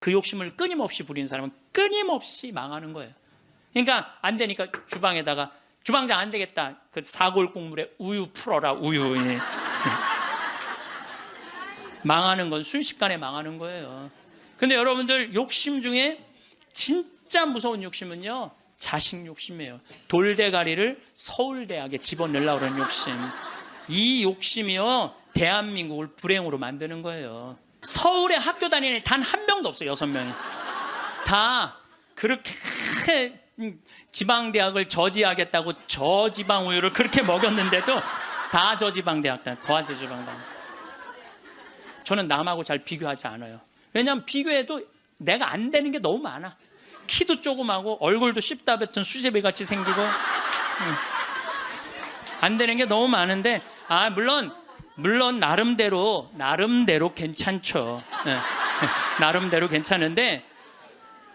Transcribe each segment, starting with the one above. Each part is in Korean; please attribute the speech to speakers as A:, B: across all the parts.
A: 그 욕심을 끊임없이 부리는 사람은 끊임없이 망하는 거예요. 그러니까 안 되니까 주방에다가 주방장 안 되겠다. 그 사골 국물에 우유 풀어라, 우유. 예. 망하는 건 순식간에 망하는 거예요. 근데 여러분들 욕심 중에 진짜 무서운 욕심은요, 자식 욕심이에요. 돌대가리를 서울대학에 집어넣으려고 그러는 욕심. 이 욕심이요, 대한민국을 불행으로 만드는 거예요. 서울에 학교 다니는 단 한 명도 없어요. 6명이 다 그렇게 지방대학을 저지하겠다고 저지방 우유를 그렇게 먹였는데도 다 저지방대학, 다 저지방대학. 저는 남하고 잘 비교하지 않아요. 왜냐하면 비교해도 내가 안 되는 게 너무 많아. 키도 조그마고 얼굴도 씹다 뱉은 수제비같이 생기고 안 되는 게 너무 많은데, 물론 나름대로 괜찮죠. 나름대로 괜찮은데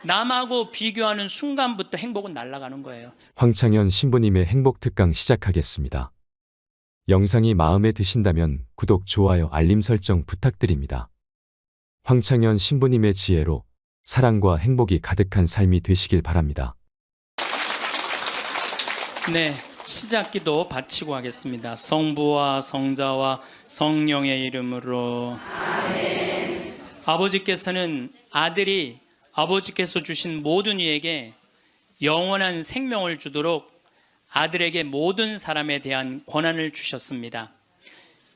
A: 남하고 비교하는 순간부터 행복은 날아가는 거예요.
B: 황창현 신부님의 행복 특강 시작하겠습니다. 영상이 마음에 드신다면 구독, 좋아요, 알림 설정 부탁드립니다. 황창현 신부님의 지혜로 사랑과 행복이 가득한 삶이 되시길 바랍니다.
A: 네, 시작기도 바치고 하겠습니다. 성부와 성자와 성령의 이름으로. 아멘. 아버지께서는 아들이 아버지께서 주신 모든 이에게 영원한 생명을 주도록 아들에게 모든 사람에 대한 권한을 주셨습니다.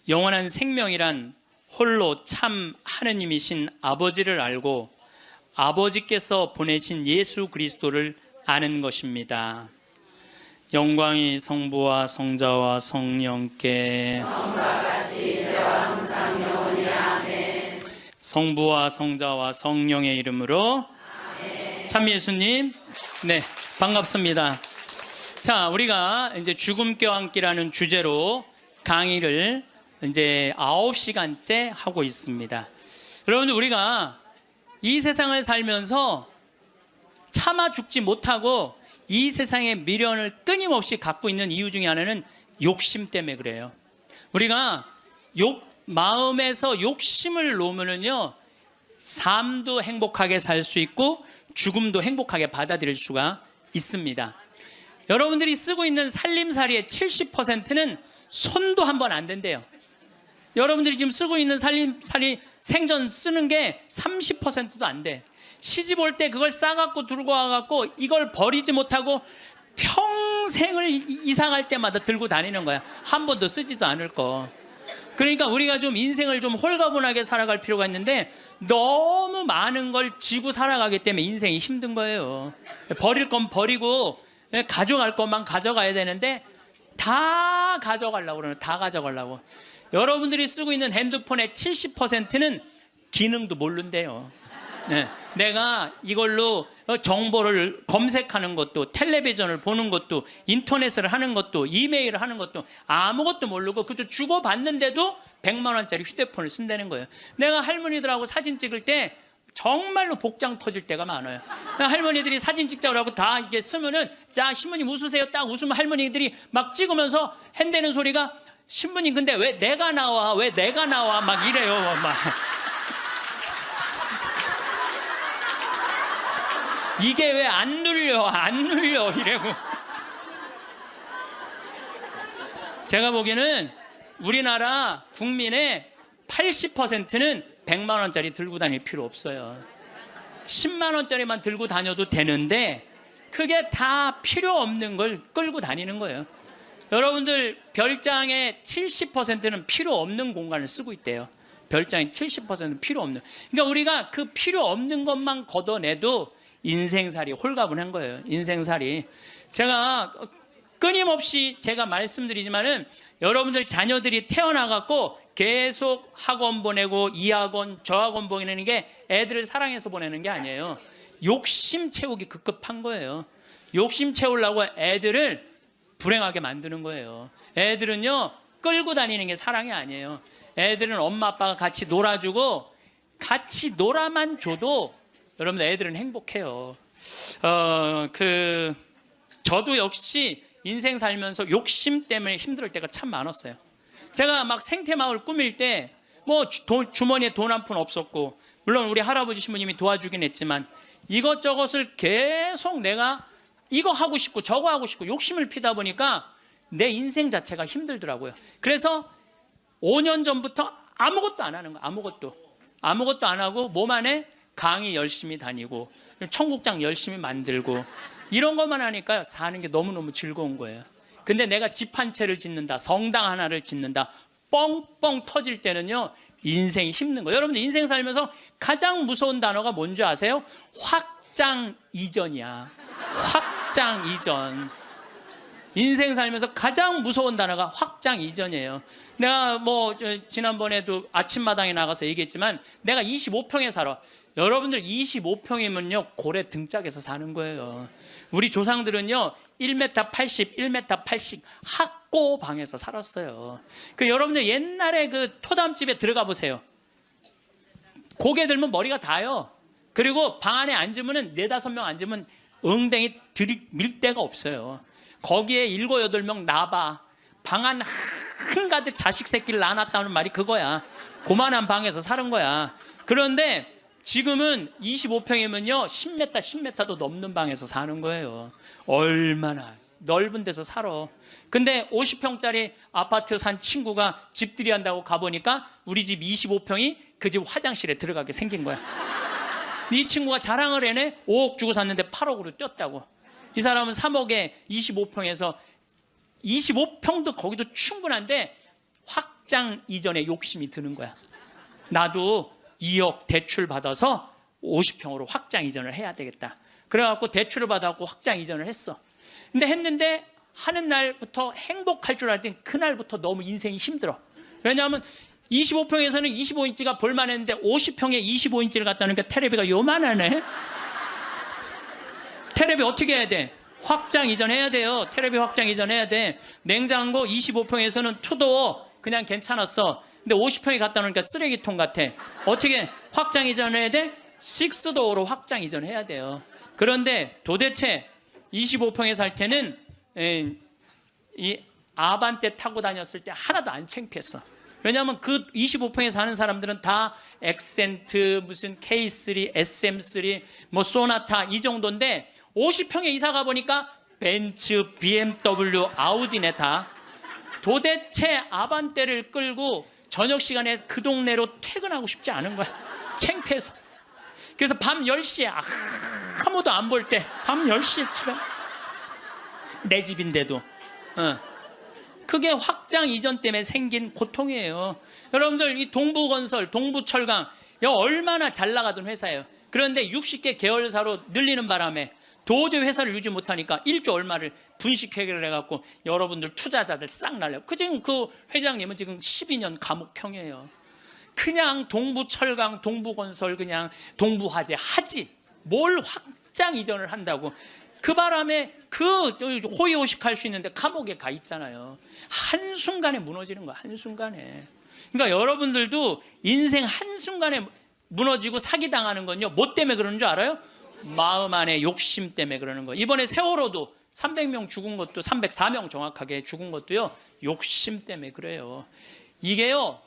A: 영원한 생명이란 홀로 참 하느님이신 아버지를 알고 아버지께서 보내신 예수 그리스도를 아는 것입니다. 영광이 성부와 성자와 성령께 성부와 성자와 성령의 이름으로. 참 예수님, 네, 반갑습니다. 자, 우리가 이제 죽음 껴안기라는 주제로 강의를 이제 9시간째 하고 있습니다. 여러분들, 우리가 이 세상을 살면서 차마 죽지 못하고 이 세상의 미련을 끊임없이 갖고 있는 이유 중에 하나는 욕심 때문에 그래요. 우리가 마음에서 욕심을 놓으면요, 삶도 행복하게 살 수 있고 죽음도 행복하게 받아들일 수가 있습니다. 여러분들이 쓰고 있는 살림살이의 70%는 손도 한 번 안 댄대요. 여러분들이 지금 쓰고 있는 살림살이 생전 쓰는 게 30%도 안 돼. 시집 올 때 그걸 싸갖고 들고 와갖고 이걸 버리지 못하고 평생을 이사 갈 때마다 들고 다니는 거야. 한 번도 쓰지도 않을 거. 그러니까 우리가 좀 인생을 좀 홀가분하게 살아갈 필요가 있는데 너무 많은 걸 지고 살아가기 때문에 인생이 힘든 거예요. 버릴 건 버리고 가져갈 것만 가져가야 되는데 다 가져가려고 그러는, 다 가져가려고. 여러분들이 쓰고 있는 핸드폰의 70%는 기능도 모른대요. 네, 내가 이걸로 정보를 검색하는 것도, 텔레비전을 보는 것도, 인터넷을 하는 것도, 이메일을 하는 것도 아무것도 모르고 그저 주고받는데도 100만 원짜리 휴대폰을 쓴다는 거예요. 내가 할머니들하고 사진 찍을 때 정말로 복장 터질 때가 많아요. 할머니들이 사진 찍자고 하고 다 이렇게 쓰면은, 자, 신부님 웃으세요. 딱 웃으면 할머니들이 막 찍으면서 핸대는 소리가, 신부님 근데 왜 내가 나와? 왜 내가 나와? 막 이래요. 막. 이게 왜 안 눌려? 안 눌려? 이래고. 제가 보기에는 우리나라 국민의 80%는 100만 원짜리 들고 다닐 필요 없어요. 10만 원짜리만 들고 다녀도 되는데 그게 다 필요 없는 걸 끌고 다니는 거예요. 여러분들, 별장의 70%는 필요 없는 공간을 쓰고 있대요. 별장의 70%는 필요 없는. 그러니까 우리가 그 필요 없는 것만 걷어내도 인생살이 홀가분한 거예요. 인생살이. 제가 끊임없이 제가 말씀드리지만은 여러분들 자녀들이 태어나갖고 계속 학원 보내고 이 학원 저 학원 보내는 게 애들을 사랑해서 보내는 게 아니에요. 욕심 채우기 급급한 거예요. 욕심 채우려고 애들을 불행하게 만드는 거예요. 애들은요, 끌고 다니는 게 사랑이 아니에요. 애들은 엄마 아빠가 같이 놀아주고 같이 놀아만 줘도 여러분들 애들은 행복해요. 저도 역시 인생 살면서 욕심 때문에 힘들 때가 참 많았어요. 제가 막 생태마을 꾸밀 때 뭐 주머니에 돈 한 푼 없었고, 물론 우리 할아버지 신부님이 도와주긴 했지만 이것저것을 계속 내가 이거 하고 싶고 저거 하고 싶고 욕심을 피다 보니까 내 인생 자체가 힘들더라고요. 그래서 5년 전부터 아무것도 안 하는 거야. 아무것도 안 하고 몸 안에 강의 열심히 다니고 청국장 열심히 만들고 이런 것만 하니까 사는 게 너무너무 즐거운 거예요. 근데 내가 집 한 채를 짓는다, 성당 하나를 짓는다, 뻥뻥 터질 때는요, 인생이 힘든 거예요. 여러분들 인생 살면서 가장 무서운 단어가 뭔지 아세요? 확장 이전이야. 확장 이전. 인생 살면서 가장 무서운 단어가 확장 이전이에요. 내가 뭐 지난번에도 아침마당에 나가서 얘기했지만 내가 25평에 살아. 여러분들 25평이면요 고래 등짝에서 사는 거예요. 우리 조상들은요 1m 80, 1m 80 학고 방에서 살았어요. 그 여러분들 옛날에 그 토담집에 들어가 보세요. 고개 들면 머리가 닿아요. 그리고 방 안에 앉으면은 4-5명 앉으면 엉덩이 들이밀 데가 없어요. 거기에 7-8명 나봐. 방 안 한가득 자식 새끼를 낳아놨다는 말이 그거야. 고만한 방에서 사는 거야. 그런데 지금은 25평이면요 10m도 넘는 방에서 사는 거예요. 얼마나 넓은 데서 살아. 근데 50평짜리 아파트 산 친구가 집들이 한다고 가보니까 우리 집 25평이 그 집 화장실에 들어가게 생긴 거야. 이 친구가 자랑을 해내. 5억 주고 샀는데 8억으로 뛰었다고. 이 사람은 3억에 25평에서 25평도 거기도 충분한데 확장 이전에 욕심이 드는 거야. 나도 2억 대출 받아서 50평으로 확장 이전을 해야 되겠다. 그래갖고 대출을 받아갖고 확장 이전을 했어. 근데 했는데 하는 날부터 행복할 줄 알았더니 그날부터 너무 인생이 힘들어. 왜냐하면 25평에서는 25인치가 볼만했는데 50평에 25인치를 갖다 놓으니까 테레비가 요만하네. 테레비 어떻게 해야 돼? 확장 이전해야 돼요. 테레비 확장 이전해야 돼. 냉장고 25평에서는 투도어 그냥 괜찮았어. 근데 50평에 갖다 놓으니까 쓰레기통 같아. 어떻게 확장 이전해야 돼? 6도어로 확장 이전해야 돼요. 그런데 도대체 25평에 살 때는 이 아반떼 타고 다녔을 때 하나도 안 창피했어. 왜냐하면 그 25평에 사는 사람들은 다 엑센트, 무슨 K3, SM3, 뭐 소나타 이 정도인데 50평에 이사 가보니까 벤츠, BMW, 아우디네 다. 도대체 아반떼를 끌고 저녁 시간에 그 동네로 퇴근하고 싶지 않은 거야. 창피해서. 그래서 밤 10시에 아무도 안 볼 때 밤 10시에 집에 내 집인데도 그게 확장 이전 때문에 생긴 고통이에요. 여러분들 이 동부건설, 동부철강 얼마나 잘 나가던 회사예요. 그런데 60개 계열사로 늘리는 바람에 도저히 회사를 유지 못하니까 1조 얼마를 분식회계를 해갖고 여러분들 투자자들 싹 날려요. 지금 그 회장님은 지금 12년 감옥형이에요. 그냥 동부철강, 동부건설 그냥 동부화재 하지 뭘 확장 이전을 한다고. 그 바람에 그 호의호식할 수 있는데 감옥에 가 있잖아요. 한순간에 무너지는 거야. 한순간에. 그러니까 여러분들도 인생 한순간에 무너지고 사기당하는 건요. 뭐 때문에 그러는 줄 알아요? 마음 안에 욕심 때문에 그러는 거예요. 이번에 세월호도 300명 죽은 것도 304명 정확하게 죽은 것도요. 욕심 때문에 그래요. 이게요.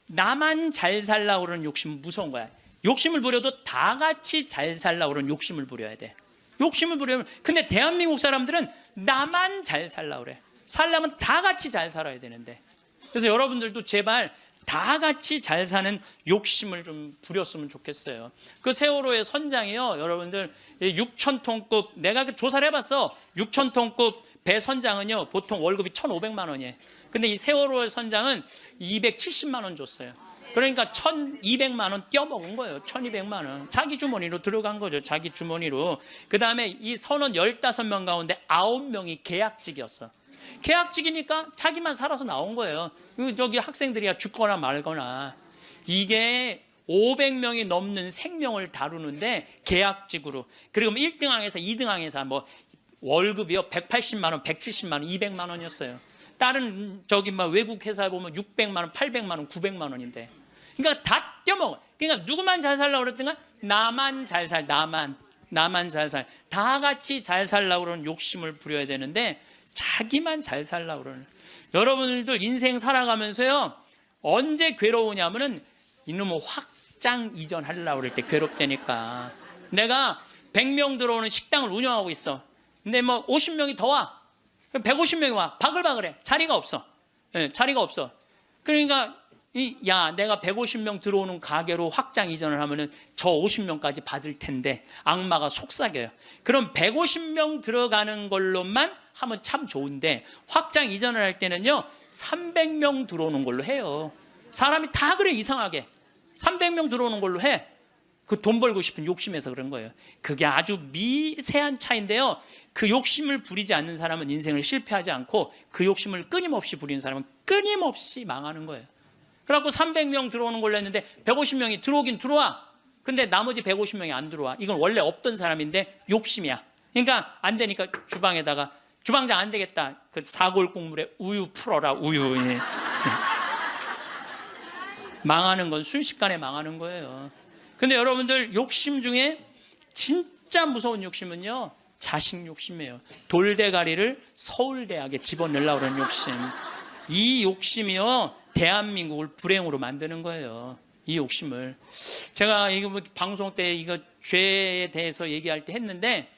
A: 나만 잘 살려고 그러는 욕심은 무서운 거야. 욕심을 부려도 다 같이 잘 살려고 그러는 욕심을 부려야 돼. 욕심을 부리면. 근데 대한민국 사람들은 나만 잘 살려고 그래. 살려면 다 같이 잘 살아야 되는데. 그래서 여러분들도 제발 다 같이 잘 사는 욕심을 좀 부렸으면 좋겠어요. 그 세월호의 선장이요. 여러분들 6,000톤급 내가 조사를 해봤어. 6,000톤급 배 선장은요. 보통 월급이 1,500만 원이에요. 근데 이 세월호의 선장은 270만 원 줬어요. 그러니까 1,200만 원 떼어먹은 거예요. 1,200만 원. 자기 주머니로 들어간 거죠. 자기 주머니로. 그 다음에 이 선원 15명 가운데 9명이 계약직이었어. 계약직이니까 자기만 살아서 나온 거예요. 저기 학생들이야 죽거나 말거나. 이게 500명이 넘는 생명을 다루는데 계약직으로. 그리고 1등항에서 2등항에서 뭐 월급이요 180만 원, 170만 원, 200만 원이었어요. 다른 저기 막 외국 회사에 보면 600만 원, 800만 원, 900만 원인데. 그러니까 다 떼먹어. 그러니까 누구만 잘 살라고 그랬던가? 나만 잘 살, 나만 잘 살. 다 같이 잘 살라고 그러는 욕심을 부려야 되는데 자기만 잘 살라고 그러는. 여러분들도 인생 살아가면서요. 언제 괴로우냐면은 이놈의 확장 이전하려고 그럴 때 괴롭다니까. 내가 100명 들어오는 식당을 운영하고 있어. 근데 뭐 50명이 더 와. 150명이 와. 바글바글해. 자리가 없어. 예, 자리가 없어. 그러니까 야, 내가 150명 들어오는 가게로 확장 이전을 하면은 저 50명까지 받을 텐데 악마가 속삭여요. 그럼 150명 들어가는 걸로만 하면 참 좋은데 확장 이전을 할 때는요 300명 들어오는 걸로 해요. 사람이 다 그래. 이상하게 300명 들어오는 걸로 해. 그 돈 벌고 싶은 욕심에서 그런 거예요. 그게 아주 미세한 차이인데요, 그 욕심을 부리지 않는 사람은 인생을 실패하지 않고 그 욕심을 끊임없이 부리는 사람은 끊임없이 망하는 거예요. 그래갖고 300명 들어오는 걸로 했는데 150명이 들어오긴 들어와. 근데 나머지 150명이 안 들어와. 이건 원래 없던 사람인데 욕심이야. 그러니까 안 되니까 주방에다가 주방장 안 되겠다. 그 사골 국물에 우유 풀어라. 우유. 예. 망하는 건 순식간에 망하는 거예요. 근데 여러분들 욕심 중에 진짜 무서운 욕심은요 자식 욕심이에요. 돌대가리를 서울대학에 집어넣으려고 그러는 욕심. 이 욕심이요 대한민국을 불행으로 만드는 거예요. 이 욕심을. 제가 이거 뭐 방송 때 이거 죄에 대해서 얘기할 때 했는데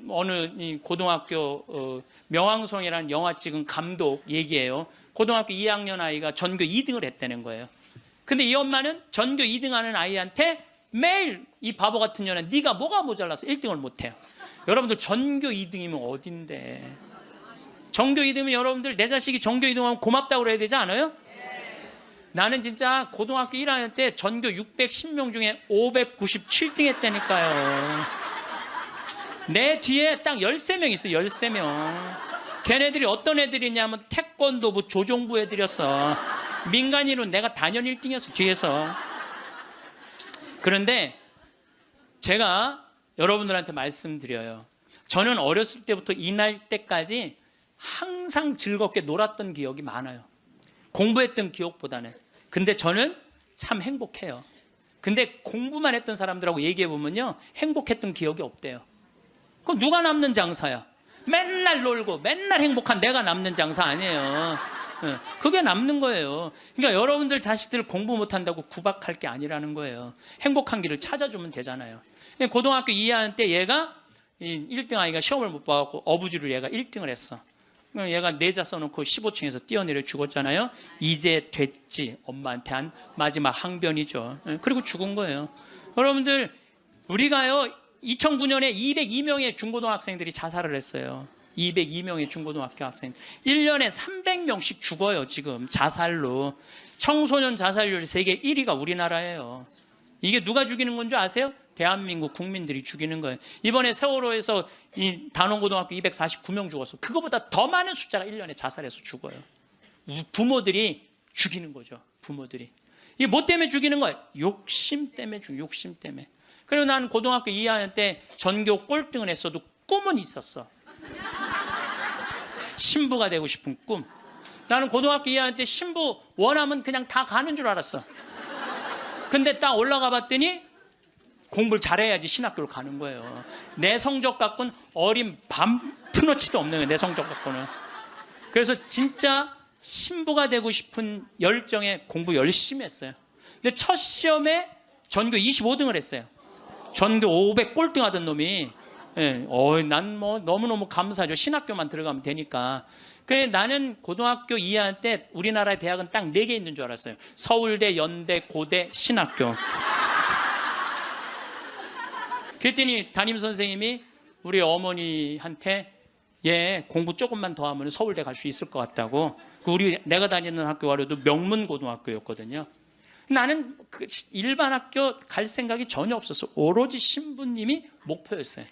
A: 어느 고등학교 명왕성이라는 영화 찍은 감독 얘기예요. 고등학교 2학년 아이가 전교 2등을 했다는 거예요. 근데 이 엄마는 전교 2등 하는 아이한테 매일 이 바보 같은 년아 네가 뭐가 모자라서 1등을 못해요. 여러분들 전교 2등이면 어딘데. 전교 2등이면 여러분들 내 자식이 전교 2등하면 고맙다고 그래야 되지 않아요? 나는 진짜 고등학교 1학년 때 전교 610명 중에 597등 했다니까요. 내 뒤에 딱 13명 있어요. 13명. 걔네들이 어떤 애들이냐면 태권도부 조종부 애들이었어. 민간인으로 내가 단연 1등이었어 뒤에서. 그런데 제가 여러분들한테 말씀드려요. 저는 어렸을 때부터 이날 때까지 항상 즐겁게 놀았던 기억이 많아요. 공부했던 기억보다는. 근데 저는 참 행복해요. 근데 공부만 했던 사람들하고 얘기해 보면요 행복했던 기억이 없대요. 그럼 누가 남는 장사야? 맨날 놀고 맨날 행복한 내가 남는 장사 아니에요. 그게 남는 거예요. 그러니까 여러분들 자식들 공부 못한다고 구박할 게 아니라는 거예요. 행복한 길을 찾아주면 되잖아요. 고등학교 2학년 때 얘가 1등 아이가 시험을 못 봐갖고 어부지로 얘가 1등을 했어. 얘가 내자 써놓고 15층에서 뛰어내려 죽었잖아요. 이제 됐지. 엄마한테 한 마지막 항변이죠. 그리고 죽은 거예요. 여러분들 우리가요 2009년에 202명의 중고등학생들이 자살을 했어요. 202명의 중고등학교 학생. 1년에 300명씩 죽어요. 지금 자살로. 청소년 자살률 세계 1위가 우리나라예요. 이게 누가 죽이는 건 줄 아세요? 대한민국 국민들이 죽이는 거예요. 이번에 세월호에서 이 단원고등학교 249명 죽었어. 그거보다 더 많은 숫자가 1년에 자살해서 죽어요. 부모들이 죽이는 거죠. 부모들이. 이게 뭐 때문에 죽이는 거예요? 욕심 때문에 욕심 때문에. 그리고 나는 고등학교 2학년 때 전교 꼴등을 했어도 꿈은 있었어. 신부가 되고 싶은 꿈. 나는 고등학교 2학년 때 신부 원하면 그냥 다 가는 줄 알았어. 근데 딱 올라가 봤더니 공부를 잘해야지 신학교를 가는 거예요. 내 성적 갖고는 어린 푼어치도 없는 거예요. 내 성적 갖고는. 그래서 진짜 신부가 되고 싶은 열정에 공부 열심히 했어요. 근데 첫 시험에 전교 25등을 했어요. 전교 500 꼴등 하던 놈이. 난 뭐 너무너무 감사하죠. 신학교만 들어가면 되니까. 그래 나는 고등학교 2학년 때 우리나라의 대학은 딱 4개 있는 줄 알았어요. 서울대, 연대, 고대, 신학교. 그랬더니 담임선생님이 우리 어머니한테 얘 공부 조금만 더 하면 서울대 갈 수 있을 것 같다고. 내가 다니는 학교와도 명문고등학교였거든요. 나는 그 일반 학교 갈 생각이 전혀 없었어. 오로지 신부님이 목표였어요.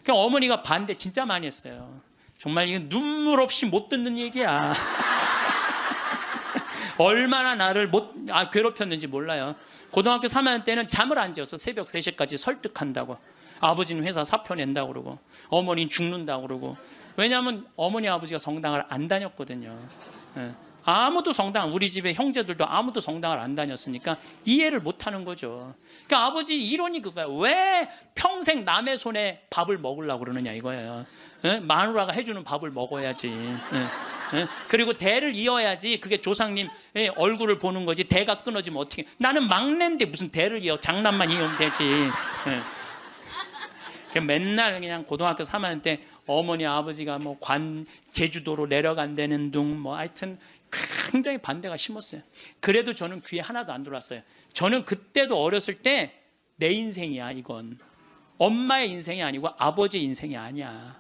A: 그러니까 어머니가 반대 진짜 많이 했어요. 정말 이건 눈물 없이 못 듣는 얘기야. 얼마나 나를 괴롭혔는지 몰라요. 고등학교 3학년 때는 잠을 안 지었어. 새벽 3시까지 설득한다고. 아버지는 회사 사표 낸다고 그러고 어머니는 죽는다고 그러고. 왜냐하면 어머니 아버지가 성당을 안 다녔거든요. 아무도 우리 집에 형제들도 아무도 성당을 안 다녔으니까 이해를 못하는 거죠. 그러니까 아버지 이론이 그거야. 왜 평생 남의 손에 밥을 먹으려고 그러느냐 이거예요. 마누라가 해주는 밥을 먹어야지. 예? 그리고 대를 이어야지 그게 조상님 얼굴을 보는 거지. 대가 끊어지면 어떻게. 나는 막내인데 무슨 대를 이어. 장난만 이으면 되지. 예. 맨날 그냥 고등학교 3학년 때 어머니 아버지가 뭐 제주도로 내려간다는 둥 뭐 하여튼 굉장히 반대가 심했어요. 그래도 저는 귀에 하나도 안 들어왔어요. 저는 그때도 어렸을 때 내 인생이야 이건. 엄마의 인생이 아니고 아버지의 인생이 아니야.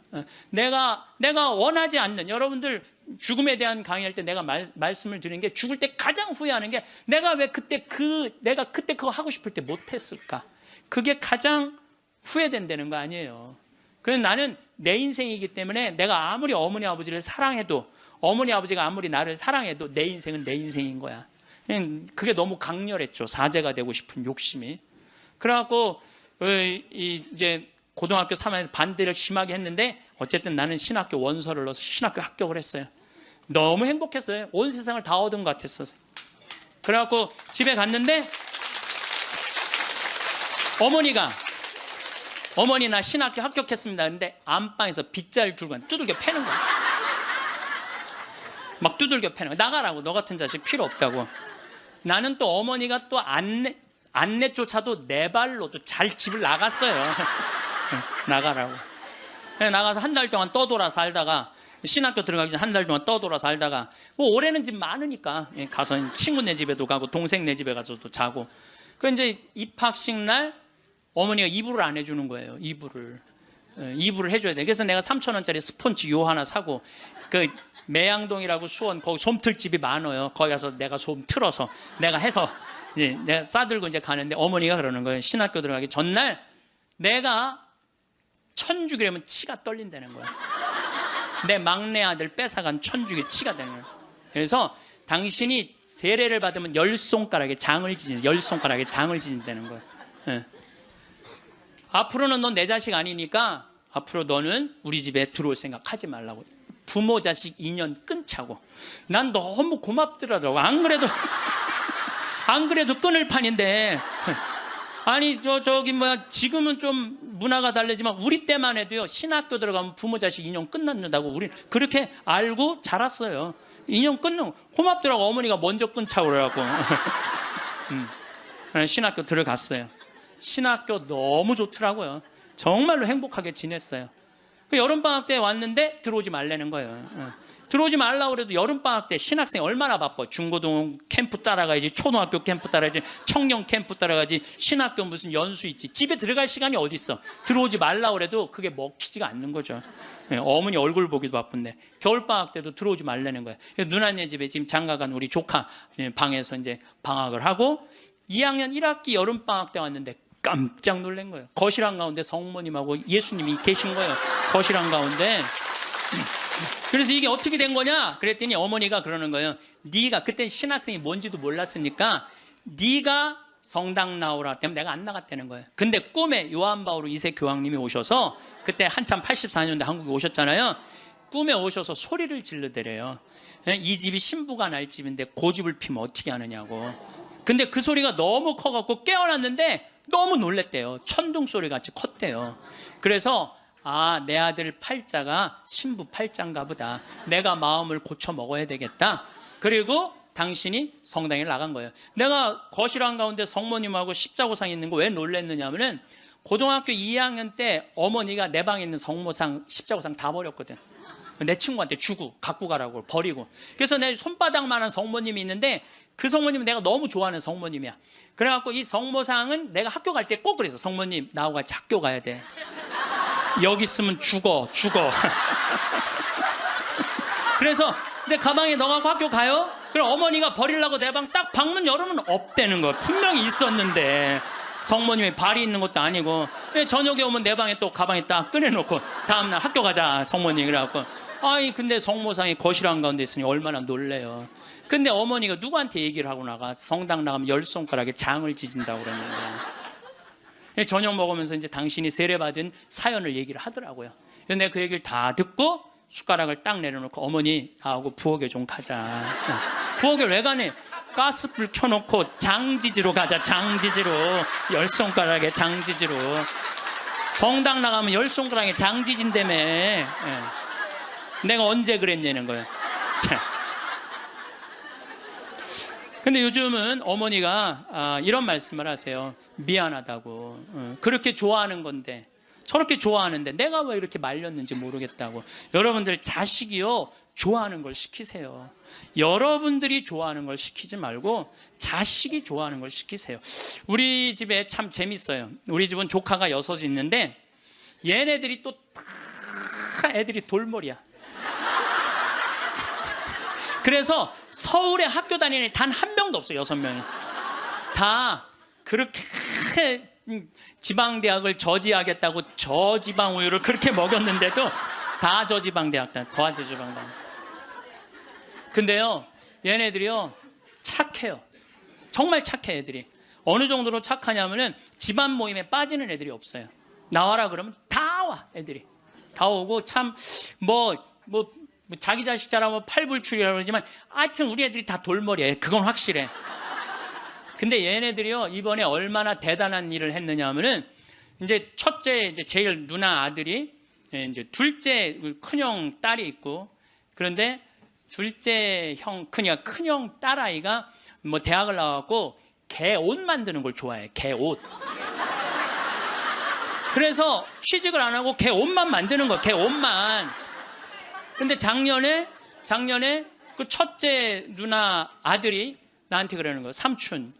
A: 내가 원하지 않는, 여러분들 죽음에 대한 강의할 때 내가 말씀을 드리는 게, 죽을 때 가장 후회하는 게 내가 왜 내가 그때 그거 하고 싶을 때 못했을까. 그게 가장 후회된다는 거 아니에요. 그래서 나는 내 인생이기 때문에 내가 아무리 어머니 아버지를 사랑해도, 어머니 아버지가 아무리 나를 사랑해도 내 인생은 내 인생인 거야. 그게 너무 강렬했죠. 사제가 되고 싶은 욕심이. 그래갖고 이제 고등학교 3학년 반대를 심하게 했는데 어쨌든 나는 신학교 원서를 넣어서 신학교 합격을 했어요. 너무 행복했어요. 온 세상을 다 얻은 것 같았어요. 그래갖고 집에 갔는데 어머니 나 신학교 합격했습니다. 근데 안방에서 빗자루 들고 두들겨 패는 거야. 막 두들겨 패는 거야. 나가라고. 너 같은 자식 필요 없다고. 나는 또 어머니가 또 안내조차도 내 발로 또 잘 집을 나갔어요. 나가라고. 나가서 한 달 동안 떠돌아 살다가, 신학교 들어가기 전 한 달 동안 떠돌아 살다가, 뭐 올해는 집 많으니까 가서 친구네 집에도 가고 동생 네 집에 가서도 자고. 그 이제 입학식 날 어머니가 이불을 안 해주는 거예요. 이불을 해줘야 돼. 그래서 내가 3,000원짜리 스폰지 요 하나 사고, 그 매양동이라고 수원 거기 솜틀집이 많아요. 거기 가서 내가 솜 틀어서 내가 해서 내가 싸들고 이제 가는데 어머니가 그러는 거예요. 신학교 들어가기 전날 내가 천주기라면 치가 떨린다는 거야. 내 막내 아들 뺏어간 천주기 치가 되는 거야. 그래서 당신이 세례를 받으면 10손가락에 장을 지진다는 거야. 예. 앞으로는 넌 내 자식 아니니까 앞으로 너는 우리 집에 들어올 생각 하지 말라고. 부모 자식 인연 끊자고. 난 너무 고맙더라고. 안 그래도 끊을 판인데. 아니 지금은 좀 문화가 다르지만 우리 때만 해도요, 신학교 들어가면 부모 자식 인연 끝난다고 우리 그렇게 알고 자랐어요. 인연 끊는 고맙더라고. 어머니가 먼저 끊자고 그래갖고. 신학교 들어갔어요. 신학교 너무 좋더라고요. 정말로 행복하게 지냈어요. 여름방학 때 왔는데 들어오지 말라는 거예요. 들어오지 말라고 그래도 여름방학 때 신학생 얼마나 바빠. 중고등 캠프 따라가야지, 초등학교 캠프 따라가야지, 청년 캠프 따라가야지, 신학교 무슨 연수 있지. 집에 들어갈 시간이 어디 있어. 들어오지 말라고 그래도 그게 먹히지가 않는 거죠. 어머니 얼굴 보기도 바쁜데 겨울방학 때도 들어오지 말라는 거예요. 누나네 집에 지금 장가간 우리 조카 방에서 이제 방학을 하고 2학년 1학기 여름방학 때 왔는데 깜짝 놀란 거예요. 거실 한가운데 성모님하고 예수님이 계신 거예요. 거실 한가운데. 그래서 이게 어떻게 된 거냐 그랬더니 어머니가 그러는 거예요. 네가 그때 신학생이 뭔지도 몰랐으니까 네가 성당 나오라 때문에 내가 안 나갔다는 거예요. 근데 꿈에 요한 바오로 2세 교황님이 오셔서, 그때 한참 84년대 한국에 오셨잖아요. 꿈에 오셔서 소리를 질르더래요. 이 집이 신부가 날 집인데 고집을 피면 어떻게 하느냐고. 근데 그 소리가 너무 커갖고 깨어났는데 너무 놀랬대요. 천둥 소리 같이 컸대요. 그래서 내 아들 팔자가 신부 팔자인가 보다. 내가 마음을 고쳐 먹어야 되겠다. 그리고 당신이 성당에 나간 거예요. 내가 거실 한가운데 성모님하고 십자고상 있는 거 왜 놀랬느냐면은 고등학교 2학년 때 어머니가 내 방에 있는 성모상 십자고상 다 버렸거든. 내 친구한테 주고 갖고 가라고 버리고. 그래서 내 손바닥만한 성모님이 있는데 그 성모님은 내가 너무 좋아하는 성모님이야. 그래갖고 이 성모상은 내가 학교 갈 때 꼭 그래서 성모님 나하고 같이 학교 가야 돼. 여기 있으면 죽어. 그래서 이제 가방에 넣어갖고 학교 가요. 그럼 어머니가 버리려고 내 방 딱 방문 열으면 없대는 거야. 분명히 있었는데 성모님이 발이 있는 것도 아니고. 저녁에 오면 내 방에 또 가방에 딱 꺼내놓고 다음날 학교 가자 성모님. 그래갖고 근데 성모상이 거실 한가운데 있으니 얼마나 놀래요. 근데 어머니가 누구한테 얘기를 하고 나가 성당 나가면 10손가락에 장을 지진다고 그랬는데, 저녁 먹으면서 이제 당신이 세례받은 사연을 얘기를 하더라고요. 그래서 내가 그 얘기를 다 듣고 숟가락을 딱 내려놓고 어머니 나하고 부엌에 좀 가자. 부엌에 왜 가네? 가스불 켜놓고 장지지로 가자. 장지지로 10손가락에 장지지로. 성당 나가면 10손가락에 장지진다며. 내가 언제 그랬냐는 거예요. 자. 근데 요즘은 어머니가 이런 말씀을 하세요. 미안하다고. 그렇게 좋아하는 건데, 저렇게 좋아하는데 내가 왜 이렇게 말렸는지 모르겠다고. 여러분들 자식이요, 좋아하는 걸 시키세요. 여러분들이 좋아하는 걸 시키지 말고 자식이 좋아하는 걸 시키세요. 우리 집에 참 재밌어요. 우리 집은 조카가 6이 있는데 얘네들이 또 다 애들이 돌머리야. 그래서 서울에 학교 다니는 애 단 한 명도 없어요. 6명이 다 그렇게 지방대학을 저지하겠다고 저지방 우유를 그렇게 먹였는데도 다 저지방대학 다 저지방대학. 근데요, 얘네들이요 착해요. 정말 착해. 애들이 어느 정도로 착하냐면은 집안 모임에 빠지는 애들이 없어요. 나와라 그러면 다 와. 애들이 다 오고, 참 뭐 자기 자식 잘하면 팔불출이라고 그러지만 하여튼 우리 애들이 다 돌머리예요. 그건 확실해. 근데 얘네들이요 이번에 얼마나 대단한 일을 했느냐 하면은, 이제 첫째 이제 제일 누나 아들이, 이제 둘째 큰형 딸이 있고, 그런데 둘째 형 큰형 딸아이가 뭐 대학을 나와갖고 개 옷 만드는 걸 좋아해. 개 옷. 그래서 취직을 안 하고 개 옷만 만드는 거야. 개 옷만. 근데 작년에 그 첫째 누나 아들이 나한테 그러는 거예요. 삼촌,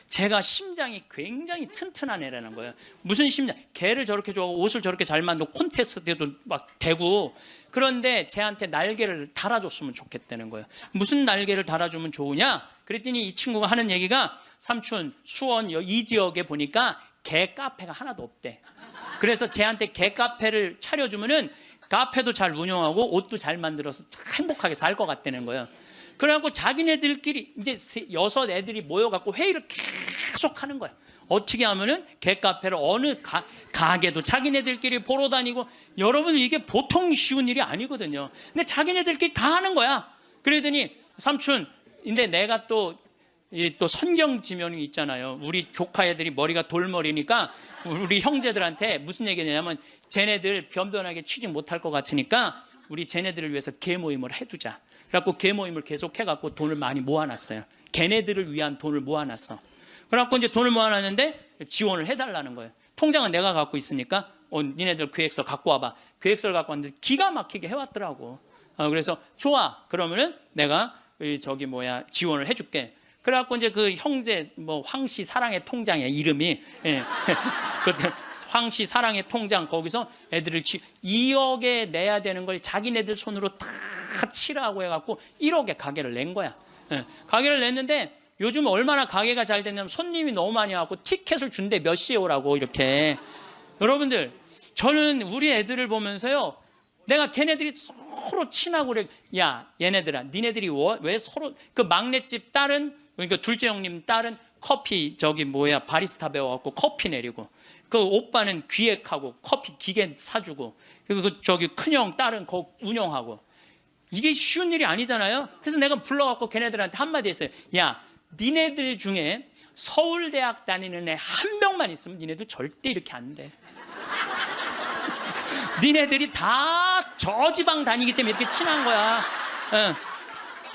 A: 제가 심장이 굉장히 튼튼한 애라는 거예요. 무슨 심장? 개를 저렇게 좋아하고 옷을 저렇게 잘 만들고 콘테스트에도 막 대고, 그런데 쟤한테 날개를 달아줬으면 좋겠다는 거예요. 무슨 날개를 달아주면 좋으냐? 그랬더니 이 친구가 하는 얘기가, 삼촌, 수원 이 지역에 보니까 개 카페가 하나도 없대. 그래서 쟤한테 개 카페를 차려주면은 카페도 잘 운영하고 옷도 잘 만들어서 참 행복하게 살 것 같다는 거예요. 그래갖고 자기네들끼리 이제 6 애들이 모여갖고 회의를 계속 하는 거야. 어떻게 하면은 개카페를 어느 가게도 자기네들끼리 보러 다니고, 여러분 이게 보통 쉬운 일이 아니거든요. 근데 자기네들끼리 다 하는 거야. 그러더니 삼촌, 근데 내가 또 선경 지면이 있잖아요. 우리 조카 애들이 머리가 돌머리니까 우리 형제들한테 무슨 얘기냐면, 쟤네들 변변하게 취직 못할 것 같으니까 우리 쟤네들을 위해서 개 모임을 해두자. 그래갖고 개 모임을 계속 해갖고 돈을 많이 모아놨어요. 걔네들을 위한 돈을 모아놨어. 그래갖고 이제 돈을 모아놨는데 지원을 해달라는 거예요. 통장은 내가 갖고 있으니까 니네들 계획서 갖고 와봐. 계획서를 갖고 왔는데 기가 막히게 해왔더라고. 그래서 좋아. 그러면은 내가 지원을 해줄게. 그래갖고 이제 그 형제 황씨 사랑의 통장이야 이름이. 예. 그때 황씨 사랑의 통장, 거기서 애들을 2억에 내야 되는 걸 자기네들 손으로 다 치라고 해갖고 1억에 가게를 낸 거야. 예. 가게를 냈는데 요즘 얼마나 가게가 잘 됐냐면 손님이 너무 많이 와갖고 티켓을 준대. 몇 시에 오라고 이렇게. 여러분들, 저는 우리 애들을 보면서요, 내가 걔네들이 서로 친하고 그래. 야, 얘네들아, 니네들이 왜 서로, 그 막내집 딸은, 그러니까 둘째 형님 딸은 커피 바리스타 배워갖고 커피 내리고, 그 오빠는 기획하고 커피 기계 사주고, 그리고 큰형 딸은 거 운영하고. 이게 쉬운 일이 아니잖아요. 그래서 내가 불러갖고 걔네들한테 한마디 했어요. 야, 니네들 중에 서울대학 다니는 애 한 명만 있으면 니네들 절대 이렇게 안 돼. 니네들이 다 저지방 다니기 때문에 이렇게 친한 거야.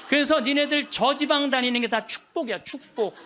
A: 그래서 니네들 저지방 다니는 게 다 축복이야. 축복.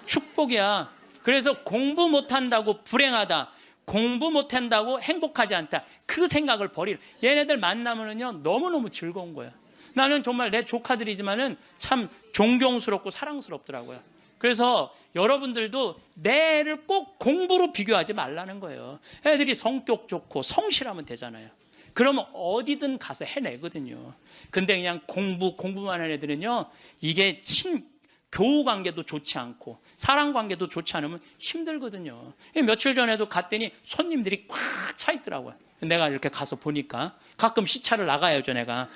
A: 축복이야. 그래서 공부 못한다고 불행하다, 공부 못한다고 행복하지 않다, 그 생각을 버리라. 얘네들 만나면은요 너무너무 즐거운 거야. 나는 정말 내 조카들이지만은 참 존경스럽고 사랑스럽더라고요. 그래서 여러분들도 내 애를 꼭 공부로 비교하지 말라는 거예요. 애들이 성격 좋고 성실하면 되잖아요. 그러면 어디든 가서 해내거든요. 근데 그냥 공부만 하는 애들은요, 이게 교우 관계도 좋지 않고 사랑 관계도 좋지 않으면 힘들거든요. 며칠 전에도 갔더니 손님들이 꽉 차 있더라고요. 내가 이렇게 가서 보니까 가끔 시차를 나가야죠, 내가.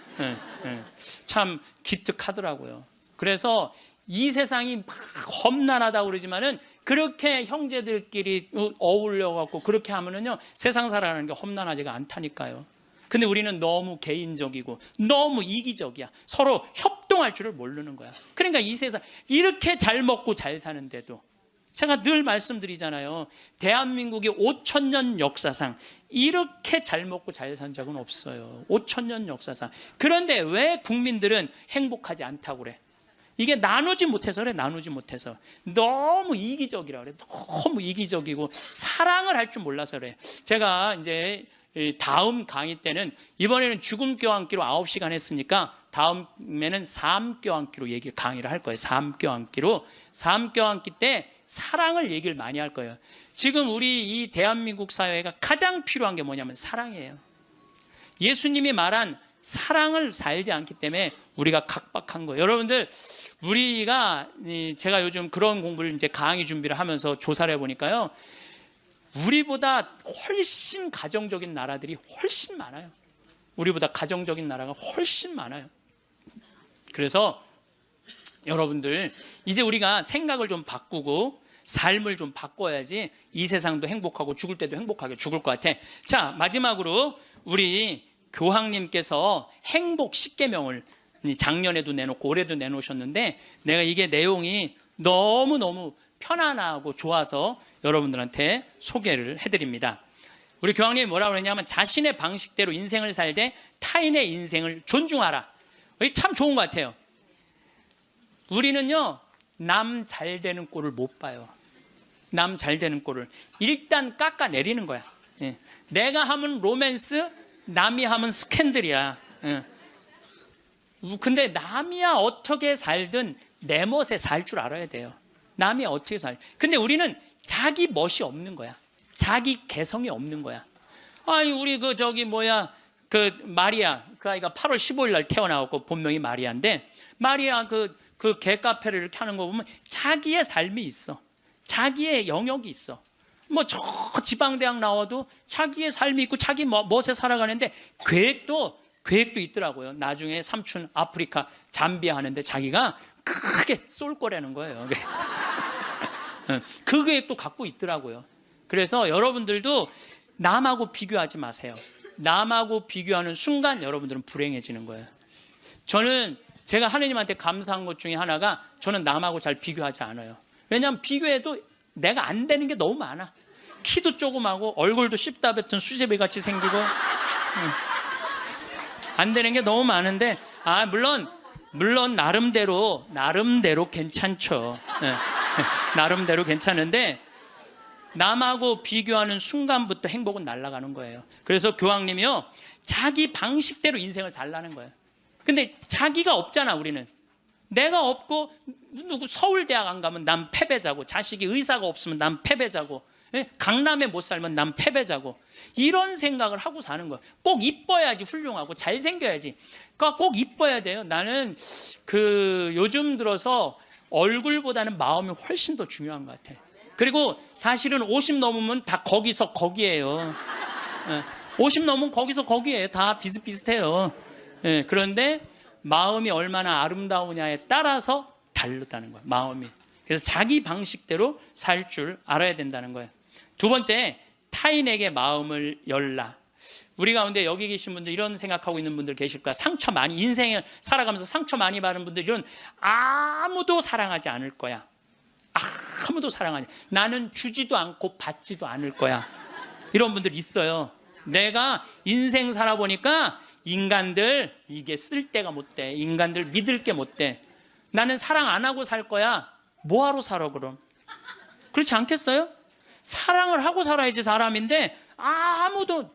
A: 참 기특하더라고요. 그래서 이 세상이 막 험난하다고 그러지만은 그렇게 형제들끼리 어울려갖고 그렇게 하면은요, 세상 살아가는 게 험난하지가 않다니까요. 근데 우리는 너무 개인적이고 너무 이기적이야. 서로 협동할 줄을 모르는 거야. 그러니까 이 세상 이렇게 잘 먹고 잘 사는데도 제가 늘 말씀드리잖아요. 대한민국이 5,000년 역사상 이렇게 잘 먹고 잘 산 적은 없어요. 5,000년 역사상. 그런데 왜 국민들은 행복하지 않다고 그래? 이게 나누지 못해서 그래. 나누지 못해서. 너무 이기적이라 그래. 너무 이기적이고 사랑을 할 줄 몰라서 그래. 제가 이제 다음 강의 때는, 이번에는 죽음 껴안기로 9시간 했으니까 다음에는 삶 껴안기로 강의를 할 거예요. 삶 껴안기로. 삶 껴안기 때 사랑을 얘기를 많이 할 거예요. 지금 우리 이 대한민국 사회가 가장 필요한 게 뭐냐면 사랑이에요. 예수님이 말한 사랑을 살지 않기 때문에 우리가 각박한 거예요. 여러분들, 우리가, 제가 요즘 그런 공부를 이제 강의 준비를 하면서 조사를 해보니까요, 우리보다 훨씬 가정적인 나라들이 훨씬 많아요. 우리보다 가정적인 나라가 훨씬 많아요. 그래서 여러분들, 이제 우리가 생각을 좀 바꾸고 삶을 좀 바꿔야지 이 세상도 행복하고 죽을 때도 행복하게 죽을 것 같아. 자, 마지막으로 우리 교황님께서 행복 10계명을 작년에도 내놓고 올해도 내놓으셨는데, 내가 이게 내용이 너무너무 편안하고 좋아서 여러분들한테 소개를 해드립니다. 우리 교황님이 뭐라고 그러냐면, 자신의 방식대로 인생을 살되 타인의 인생을 존중하라. 이게 참 좋은 것 같아요. 우리는요, 남 잘 되는 꼴을 못 봐요. 남 잘 되는 꼴을 일단 깎아내리는 거야. 예. 내가 하면 로맨스, 남이 하면 스캔들이야. 예. 근데 남이야 어떻게 살든 내 멋에 살 줄 알아야 돼요. 남이 어떻게 살. 근데 우리는 자기 멋이 없는 거야. 자기 개성이 없는 거야. 아니, 우리 마리아, 그 아이가 8월 15일 날 태어나고 본명이 마리아인데, 마리아 그 개카페를 이렇게 하는 거 보면 자기의 삶이 있어. 자기의 영역이 있어. 뭐 저 지방대학 나와도 자기의 삶이 있고 자기 멋에 살아가는데 계획도 있더라고요. 나중에 삼촌 아프리카 잠비아 하는데 자기가 크게 쏠 거라는 거예요. 그 계획도 갖고 있더라고요. 그래서 여러분들도 남하고 비교하지 마세요. 남하고 비교하는 순간 여러분들은 불행해지는 거예요. 제가 하느님한테 감사한 것 중에 하나가, 저는 남하고 잘 비교하지 않아요. 왜냐하면 비교해도 내가 안 되는 게 너무 많아. 키도 조그마고 얼굴도 씹다 뱉은 수제비 같이 생기고 안 되는 게 너무 많은데, 물론 나름대로 괜찮죠. 나름대로 괜찮은데, 남하고 비교하는 순간부터 행복은 날아가는 거예요. 그래서 교황님이요, 자기 방식대로 인생을 살라는 거예요. 근데 자기가 없잖아. 우리는 내가 없고, 누구 서울대학 안 가면 난 패배자고, 자식이 의사가 없으면 난 패배자고, 강남에 못 살면 난 패배자고, 이런 생각을 하고 사는 거야. 꼭 이뻐야지 훌륭하고 잘생겨야지. 그러니까 꼭 이뻐야 돼요. 나는 요즘 들어서 얼굴보다는 마음이 훨씬 더 중요한 것 같아. 그리고 사실은 50 넘으면 다 거기서 거기예요. 50 넘으면 거기서 거기예요. 다 비슷비슷해요. 그런데 마음이 얼마나 아름다우냐에 따라서 다르다는 거예요. 마음이. 그래서 자기 방식대로 살 줄 알아야 된다는 거예요. 두 번째, 타인에게 마음을 열라. 우리 가운데 여기 계신 분들, 이런 생각하고 있는 분들 계실 거야. 인생을 살아가면서 상처 많이 받은 분들은 아무도 사랑하지 않을 거야. 아무도 사랑하지. 나는 주지도 않고 받지도 않을 거야. 이런 분들 있어요. 내가 인생 살아보니까 인간들 이게 쓸데가 못 돼. 인간들 믿을 게 못 돼. 나는 사랑 안 하고 살 거야. 뭐하러 살아 그럼? 그렇지 않겠어요? 사랑을 하고 살아야지 사람인데, 아무도.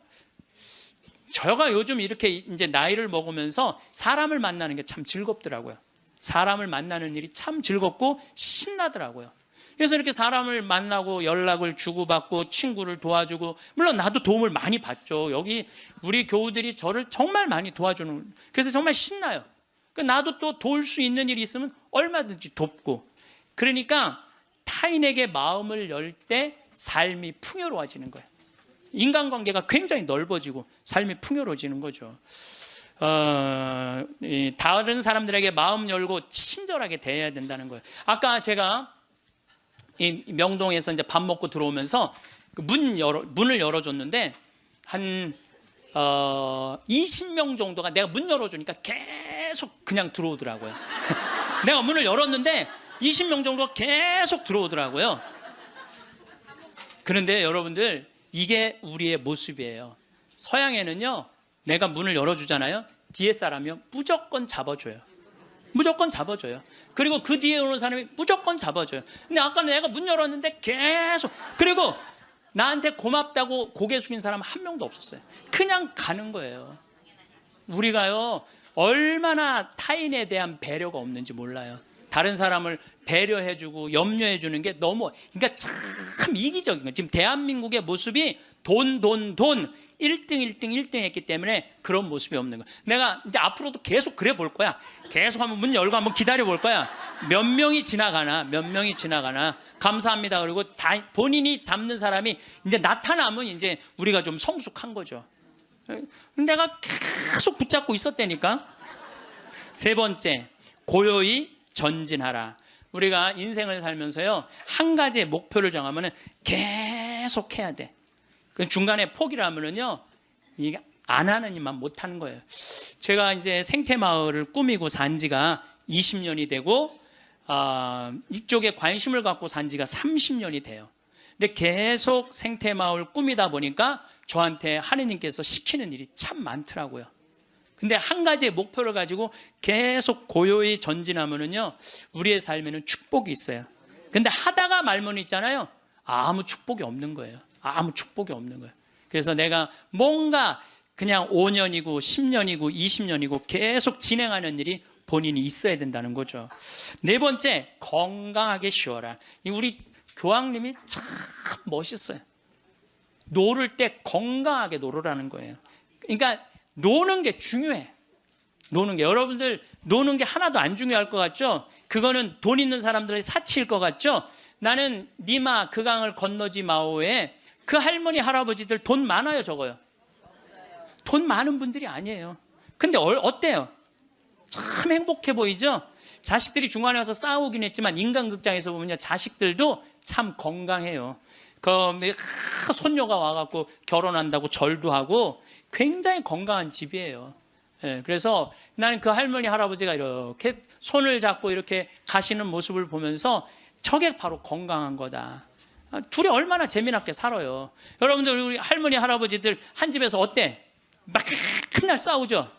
A: 제가 요즘 이렇게 이제 나이를 먹으면서 사람을 만나는 게 참 즐겁더라고요. 사람을 만나는 일이 참 즐겁고 신나더라고요. 그래서 이렇게 사람을 만나고 연락을 주고받고 친구를 도와주고, 물론 나도 도움을 많이 받죠. 여기 우리 교우들이 저를 정말 많이 도와주는, 그래서 정말 신나요. 나도 또 도울 수 있는 일이 있으면 얼마든지 돕고. 그러니까 타인에게 마음을 열 때 삶이 풍요로워지는 거예요. 인간관계가 굉장히 넓어지고 삶이 풍요로워지는 거죠. 다른 사람들에게 마음 열고 친절하게 대해야 된다는 거예요. 아까 제가 이 명동에서 이제 밥 먹고 들어오면서 문을 열어줬는데, 한 20명 정도가 내가 문 열어주니까 계속 그냥 들어오더라고요. 내가 문을 열었는데 20명 정도가 계속 들어오더라고요. 그런데 여러분들 이게 우리의 모습이에요. 서양에는요, 내가 문을 열어주잖아요. 뒤에 사람이요 무조건 잡아줘요. 무조건 잡아줘요. 그리고 그 뒤에 오는 사람이 무조건 잡아줘요. 근데 아까 내가 문 열었는데 계속, 그리고 나한테 고맙다고 고개 숙인 사람 한 명도 없었어요. 그냥 가는 거예요. 우리가요 얼마나 타인에 대한 배려가 없는지 몰라요. 다른 사람을 배려해주고 염려해주는 게 너무, 그러니까 참 이기적인 거예요. 지금 대한민국의 모습이 돈 1등 했기 때문에 그런 모습이 없는 거야. 내가 이제 앞으로도 계속 그래 볼 거야. 계속 한번 문 열고 한번 기다려 볼 거야. 몇 명이 지나가나 감사합니다. 그리고 다 본인이 잡는 사람이 이제 나타나면 이제 우리가 좀 성숙한 거죠. 내가 계속 붙잡고 있었다니까. 세 번째, 고요히 전진하라. 우리가 인생을 살면서요 한 가지의 목표를 정하면은 계속 해야 돼. 그 중간에 포기를 하면은요 이게 안 하는 일만 못 하는 거예요. 제가 이제 생태마을을 꾸미고 산 지가 20년이 되고 이쪽에 관심을 갖고 산 지가 30년이 돼요. 근데 계속 생태마을 꾸미다 보니까 저한테 하느님께서 시키는 일이 참 많더라고요. 근데 한 가지의 목표를 가지고 계속 고요히 전진하면은요 우리의 삶에는 축복이 있어요. 근데 하다가 말면 있잖아요, 아무 축복이 없는 거예요. 아무 축복이 없는 거예요. 그래서 내가 뭔가 그냥 5년이고 10년이고 20년이고 계속 진행하는 일이 본인이 있어야 된다는 거죠. 네 번째, 건강하게 쉬어라. 우리 교황님이 참 멋있어요. 놀을 때 건강하게 놀으라는 거예요. 그러니까 노는 게 중요해. 노는 게, 여러분들 노는 게 하나도 안 중요할 것 같죠? 그거는 돈 있는 사람들의 사치일 것 같죠? 나는 니마 그 강을 건너지 마오에 그 할머니 할아버지들 돈 많아요, 적어요? 돈 많은 분들이 아니에요. 근데 어때요? 참 행복해 보이죠? 자식들이 중간에 와서 싸우긴 했지만 인간극장에서 보면 자식들도 참 건강해요. 손녀가 와갖고 결혼한다고 절도 하고 굉장히 건강한 집이에요. 그래서 나는 그 할머니 할아버지가 이렇게 손을 잡고 이렇게 가시는 모습을 보면서 저게 바로 건강한 거다. 둘이 얼마나 재미나게 살아요. 여러분들 우리 할머니 할아버지들 한 집에서 어때? 막 맨날 싸우죠.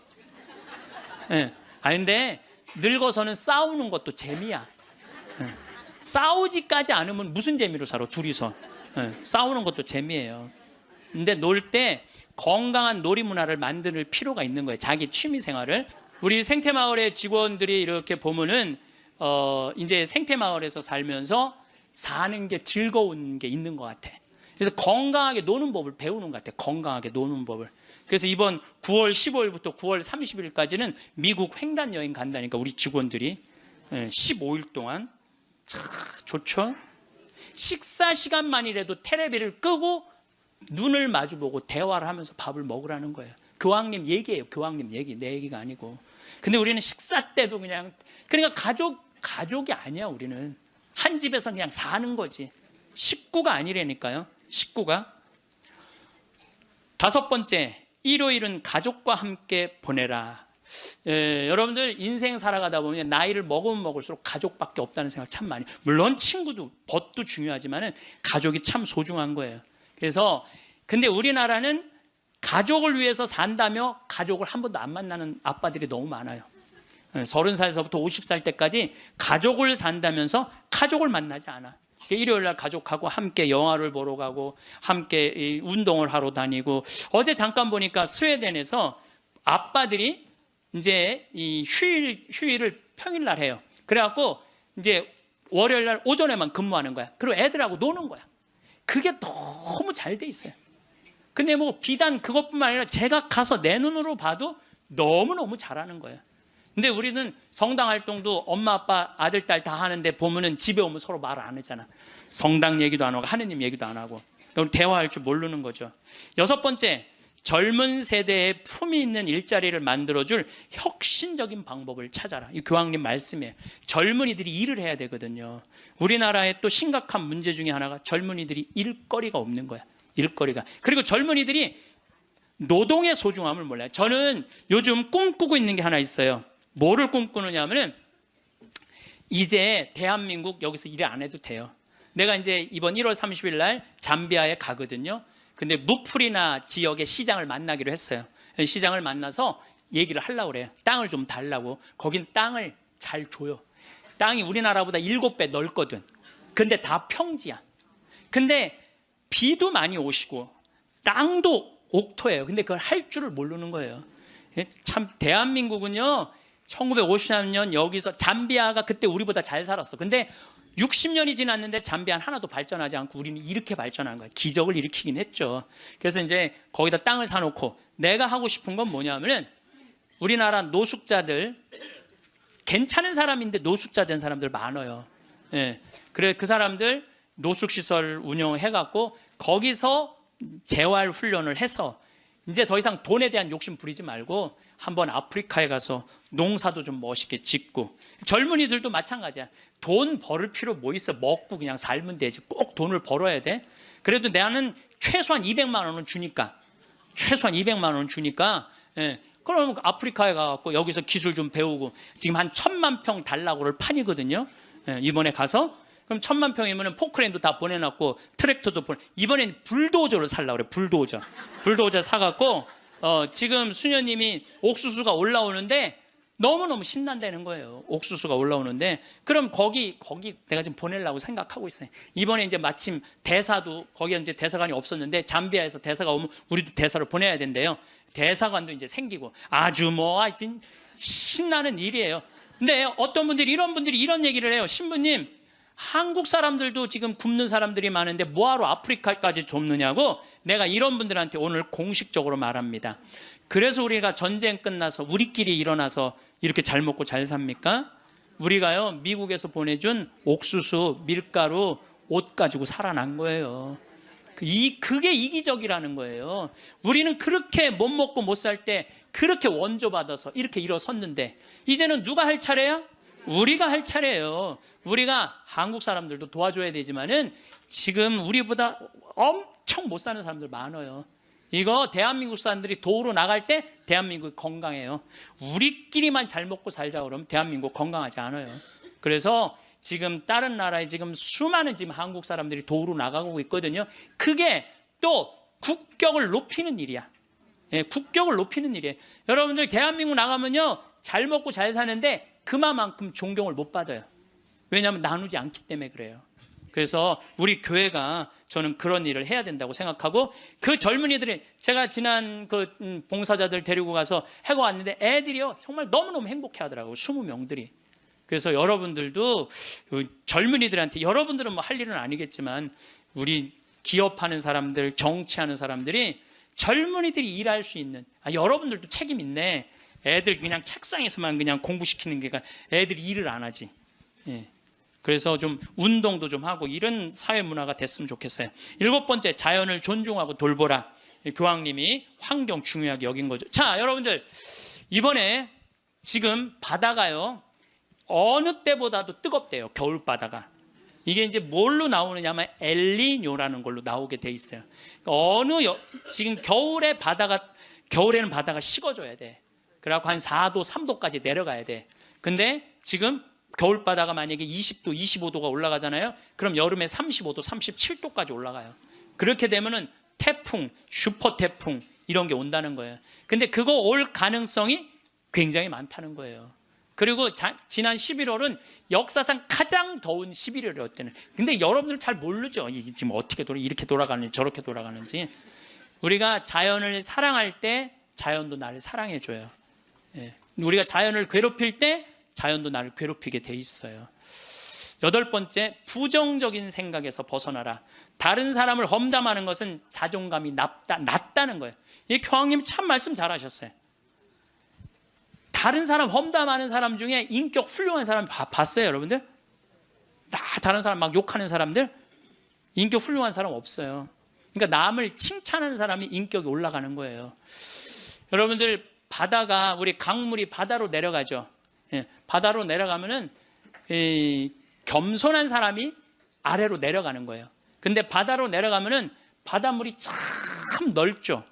A: 근데 늙어서는 싸우는 것도 재미야. 싸우지까지 않으면 무슨 재미로 살아 둘이서. 싸우는 것도 재미예요. 근데 놀 때 건강한 놀이 문화를 만들 필요가 있는 거예요. 자기 취미 생활을. 우리 생태마을의 직원들이 이렇게 보면은 이제 생태마을에서 살면서 사는 게 즐거운 게 있는 것 같아. 그래서 건강하게 노는 법을 배우는 것 같아. 건강하게 노는 법을. 그래서 이번 9월 15일부터 9월 30일까지는 미국 횡단 여행 간다니까 우리 직원들이 15일 동안. 참 좋죠. 식사 시간만이라도 테레비를 끄고 눈을 마주보고 대화를 하면서 밥을 먹으라는 거예요. 교황님 얘기예요. 교황님 얘기, 내 얘기가 아니고. 근데 우리는 식사 때도 그러니까 가족이 아니야. 우리는 한 집에서 그냥 사는 거지. 식구가 아니라니까요. 식구가. 다섯 번째, 일요일은 가족과 함께 보내라. 여러분들 인생 살아가다 보면 나이를 먹으면 먹을수록 가족밖에 없다는 생각 참 많이. 물론 친구도 벗도 중요하지만은 가족이 참 소중한 거예요. 그래서 근데 우리나라는 가족을 위해서 산다며 가족을 한 번도 안 만나는 아빠들이 너무 많아요. 30살에서부터 50살 때까지 가족을 산다면서 가족을 만나지 않아. 일요일 날 가족하고 함께 영화를 보러 가고 함께 운동을 하러 다니고. 어제 잠깐 보니까 스웨덴에서 아빠들이 이제 이 휴일을 평일날 해요. 그래갖고 이제 월요일 날 오전에만 근무하는 거야. 그리고 애들하고 노는 거야. 그게 너무 잘 돼 있어요. 근데 뭐 비단 그것뿐만 아니라 제가 가서 내 눈으로 봐도 너무너무 잘하는 거예요. 근데 우리는 성당 활동도 엄마 아빠 아들 딸 다 하는데 보면은 집에 오면 서로 말을 안 하잖아. 성당 얘기도 안 하고 하느님 얘기도 안 하고. 대화할 줄 모르는 거죠. 여섯 번째, 젊은 세대에 품위 있는 일자리를 만들어줄 혁신적인 방법을 찾아라. 이 교황님 말씀이에요. 젊은이들이 일을 해야 되거든요. 우리나라의 또 심각한 문제 중에 하나가 젊은이들이 일거리가 없는 거야. 일거리가. 그리고 젊은이들이 노동의 소중함을 몰라요. 저는 요즘 꿈꾸고 있는 게 하나 있어요. 뭐를 꿈꾸느냐 하면은 이제 대한민국 여기서 일 안 해도 돼요. 내가 이제 이번 1월 30일 날 잠비아에 가거든요. 근데 무프리나 지역의 시장을 만나기로 했어요. 시장을 만나서 얘기를 하려고 그래요. 땅을 좀 달라고. 거긴 땅을 잘 줘요. 땅이 우리나라보다 7배 넓거든. 근데 다 평지야. 근데 비도 많이 오시고 땅도 옥토예요. 근데 그걸 할 줄을 모르는 거예요. 참 대한민국은요 1953년 여기서 잠비아가 그때 우리보다 잘 살았어. 근데 60년이 지났는데 잠비아는 하나도 발전하지 않고 우리는 이렇게 발전한 거야. 기적을 일으키긴 했죠. 그래서 이제 거기다 땅을 사놓고 내가 하고 싶은 건 뭐냐면은 우리나라 노숙자들 괜찮은 사람인데 노숙자 된 사람들 많아요. 예. 그래 그 사람들 노숙시설 운영해갖고 거기서 재활 훈련을 해서 이제 더 이상 돈에 대한 욕심 부리지 말고 한번 아프리카에 가서 농사도 좀 멋있게 짓고 젊은이들도 마찬가지야. 돈 벌을 필요 뭐 있어. 먹고 그냥 살면 되지. 꼭 돈을 벌어야 돼. 그래도 나는 최소한 200만 원은 주니까 최소한 200만 원 주니까 그럼 아프리카에 가서 여기서 기술 좀 배우고 지금 한 1000만 평 달라고를 판이거든요. 이번에 가서 그럼 1000만 평이면 포크레인도 다 보내놨고 트랙터도 이번엔 불도저를 살려고 그래. 불도저 사갖고 지금 수녀님이 옥수수가 올라오는데 너무너무 신난다는 거예요. 옥수수가 올라오는데 그럼 거기 내가 좀 보내려고 생각하고 있어요. 이번에 이제 마침 대사도 거기 이제 대사관이 없었는데 잠비아에서 대사가 오면 우리도 대사를 보내야 된대요. 대사관도 이제 생기고 아주 신나는 일이에요. 근데 어떤 분들이 이런 얘기를 해요. 신부님, 한국 사람들도 지금 굶는 사람들이 많은데 뭐하러 아프리카까지 돕느냐고 내가 이런 분들한테 오늘 공식적으로 말합니다. 그래서 우리가 전쟁 끝나서 우리끼리 일어나서 이렇게 잘 먹고 잘 삽니까? 우리가요 미국에서 보내준 옥수수, 밀가루, 옷 가지고 살아난 거예요. 그게 이기적이라는 거예요. 우리는 그렇게 못 먹고 못 살 때 그렇게 원조받아서 이렇게 일어섰는데 이제는 누가 할 차례야? 우리가 할 차례예요. 우리가 한국 사람들도 도와줘야 되지만은 지금 우리보다 엄청 못 사는 사람들 많아요. 이거 대한민국 사람들이 도로 나갈 때 대한민국이 건강해요. 우리끼리만 잘 먹고 살자 그러면 대한민국 건강하지 않아요. 그래서 지금 다른 나라에 지금 수많은 지금 한국 사람들이 도로 나가고 있거든요. 그게 또 국격을 높이는 일이야. 국격을 높이는 일이에요. 여러분들 대한민국 나가면요 잘 먹고 잘 사는데 그만큼 존경을 못 받아요. 왜냐하면 나누지 않기 때문에 그래요. 그래서 우리 교회가 저는 그런 일을 해야 된다고 생각하고 그 젊은이들이 제가 지난 그 봉사자들 데리고 가서 해고 왔는데 애들이요 정말 너무너무 행복해 하더라고요. 20명들이. 그래서 여러분들도 젊은이들한테 여러분들은 뭐 할 일은 아니겠지만 우리 기업하는 사람들, 정치하는 사람들이 젊은이들이 일할 수 있는 여러분들도 책임 있네. 애들 그냥 책상에서만 그냥 공부시키는 게 애들이 일을 안 하지. 그래서 좀 운동도 좀 하고 이런 사회 문화가 됐으면 좋겠어요. 7번째, 자연을 존중하고 돌보라. 교황님이 환경 중요하게 여긴 거죠. 자, 여러분들 이번에 지금 바다가요 어느 때보다도 뜨겁대요. 겨울 바다가. 이게 이제 뭘로 나오느냐면 엘니뇨라는 걸로 나오게 돼 있어요. 지금 겨울에는 바다가 식어져야 돼. 그래갖고 한 4도, 3도까지 내려가야 돼. 근데 지금 겨울 바다가 만약에 20도, 25도가 올라가잖아요. 그럼 여름에 35도, 37도까지 올라가요. 그렇게 되면은 태풍, 슈퍼 태풍 이런 게 온다는 거예요. 근데 그거 올 가능성이 굉장히 많다는 거예요. 그리고 지난 11월은 역사상 가장 더운 11월이었대요. 근데 여러분들 잘 모르죠. 이게 지금 어떻게 이렇게 돌아가는지 저렇게 돌아가는지. 우리가 자연을 사랑할 때 자연도 나를 사랑해줘요. 우리가 자연을 괴롭힐 때 자연도 나를 괴롭히게 돼 있어요. 8번째, 부정적인 생각에서 벗어나라. 다른 사람을 험담하는 것은 자존감이 낮다는 거예요. 이 교황님이 참 말씀 잘하셨어요. 다른 사람 험담하는 사람 중에 인격 훌륭한 사람 봤어요, 여러분들? 다른 사람 막 욕하는 사람들 인격 훌륭한 사람 없어요. 그러니까 남을 칭찬하는 사람이 인격이 올라가는 거예요. 여러분들 바다가 우리 강물이 바다로 내려가죠. 바다로 내려가면은 겸손한 사람이 아래로 내려가는 거예요. 근데 바다로 내려가면은 바닷물이 참 넓죠.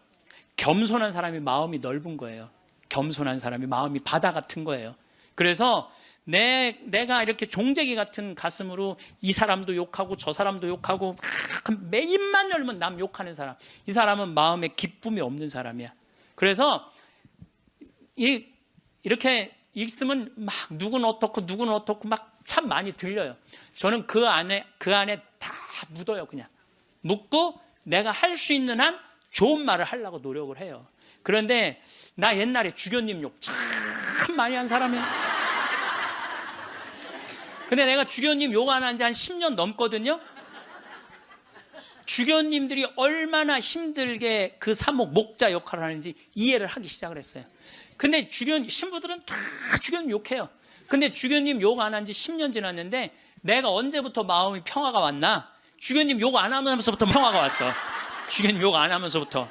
A: 겸손한 사람이 마음이 넓은 거예요. 겸손한 사람이 마음이 바다 같은 거예요. 그래서 내가 이렇게 종재기 같은 가슴으로 이 사람도 욕하고 저 사람도 욕하고 매 입만 열면 남 욕하는 사람, 이 사람은 마음에 기쁨이 없는 사람이야. 그래서 이렇게 있으면 막 누구는 어떻고 막 참 많이 들려요. 저는 그 안에 다 묻어요. 그냥 묻고 내가 할 수 있는 한 좋은 말을 하려고 노력을 해요. 그런데 나 옛날에 주교님 욕 참 많이 한 사람이야. 근데 내가 주교님 욕 안 한 지 한 10년 넘거든요. 주교님들이 얼마나 힘들게 그 사목 목자 역할을 하는지 이해를 하기 시작을 했어요. 근데 신부들은 다 주교님 욕해요. 근데 주교님 욕 안 한 지 10년 지났는데 내가 언제부터 마음이 평화가 왔나? 주교님 욕 안 하면서부터 평화가 왔어. 주교님 욕 안 하면서부터.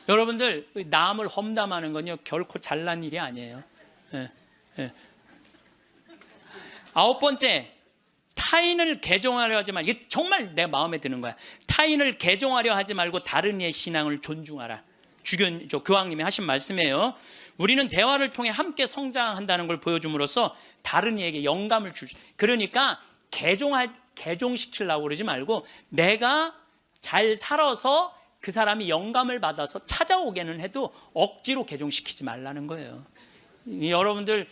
A: 여러분들, 남을 험담하는 건요 결코 잘난 일이 아니에요. 예. 9번째, 타인을 개종하려 하지 말고, 이게 정말 내 마음에 드는 거야. 타인을 개종하려 하지 말고 다른 이의 신앙을 존중하라. 교황님이 하신 말씀이에요. 우리는 대화를 통해 함께 성장한다는 걸 보여줌으로써 다른 이에게 영감을 줄 수. 그러니까 개종시키려고 그러지 말고 내가 잘 살아서 그 사람이 영감을 받아서 찾아오게는 해도 억지로 개종시키지 말라는 거예요. 여러분들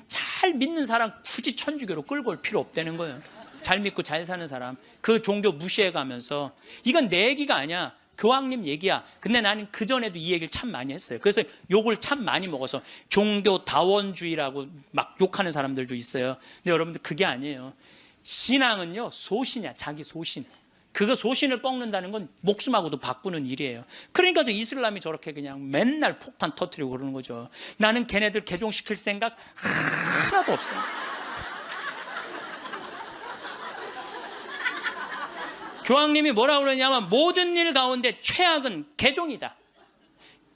A: 잘 믿는 사람 굳이 천주교로 끌고 올 필요 없다는 거예요. 잘 믿고 잘 사는 사람 그 종교 무시해가면서, 이건 내 얘기가 아니야. 교황님 얘기야. 근데 나는 그전에도 이 얘기를 참 많이 했어요. 그래서 욕을 참 많이 먹어서 종교 다원주의라고 막 욕하는 사람들도 있어요. 근데 여러분들 그게 아니에요. 신앙은요 소신이야. 자기 소신. 그거 소신을 꺾는다는 건 목숨하고도 바꾸는 일이에요. 그러니까 저 이슬람이 저렇게 그냥 맨날 폭탄 터뜨리고 그러는 거죠. 나는 걔네들 개종시킬 생각 하나도 없어요. 교황님이 뭐라고 그러냐면 모든 일 가운데 최악은 개종이다.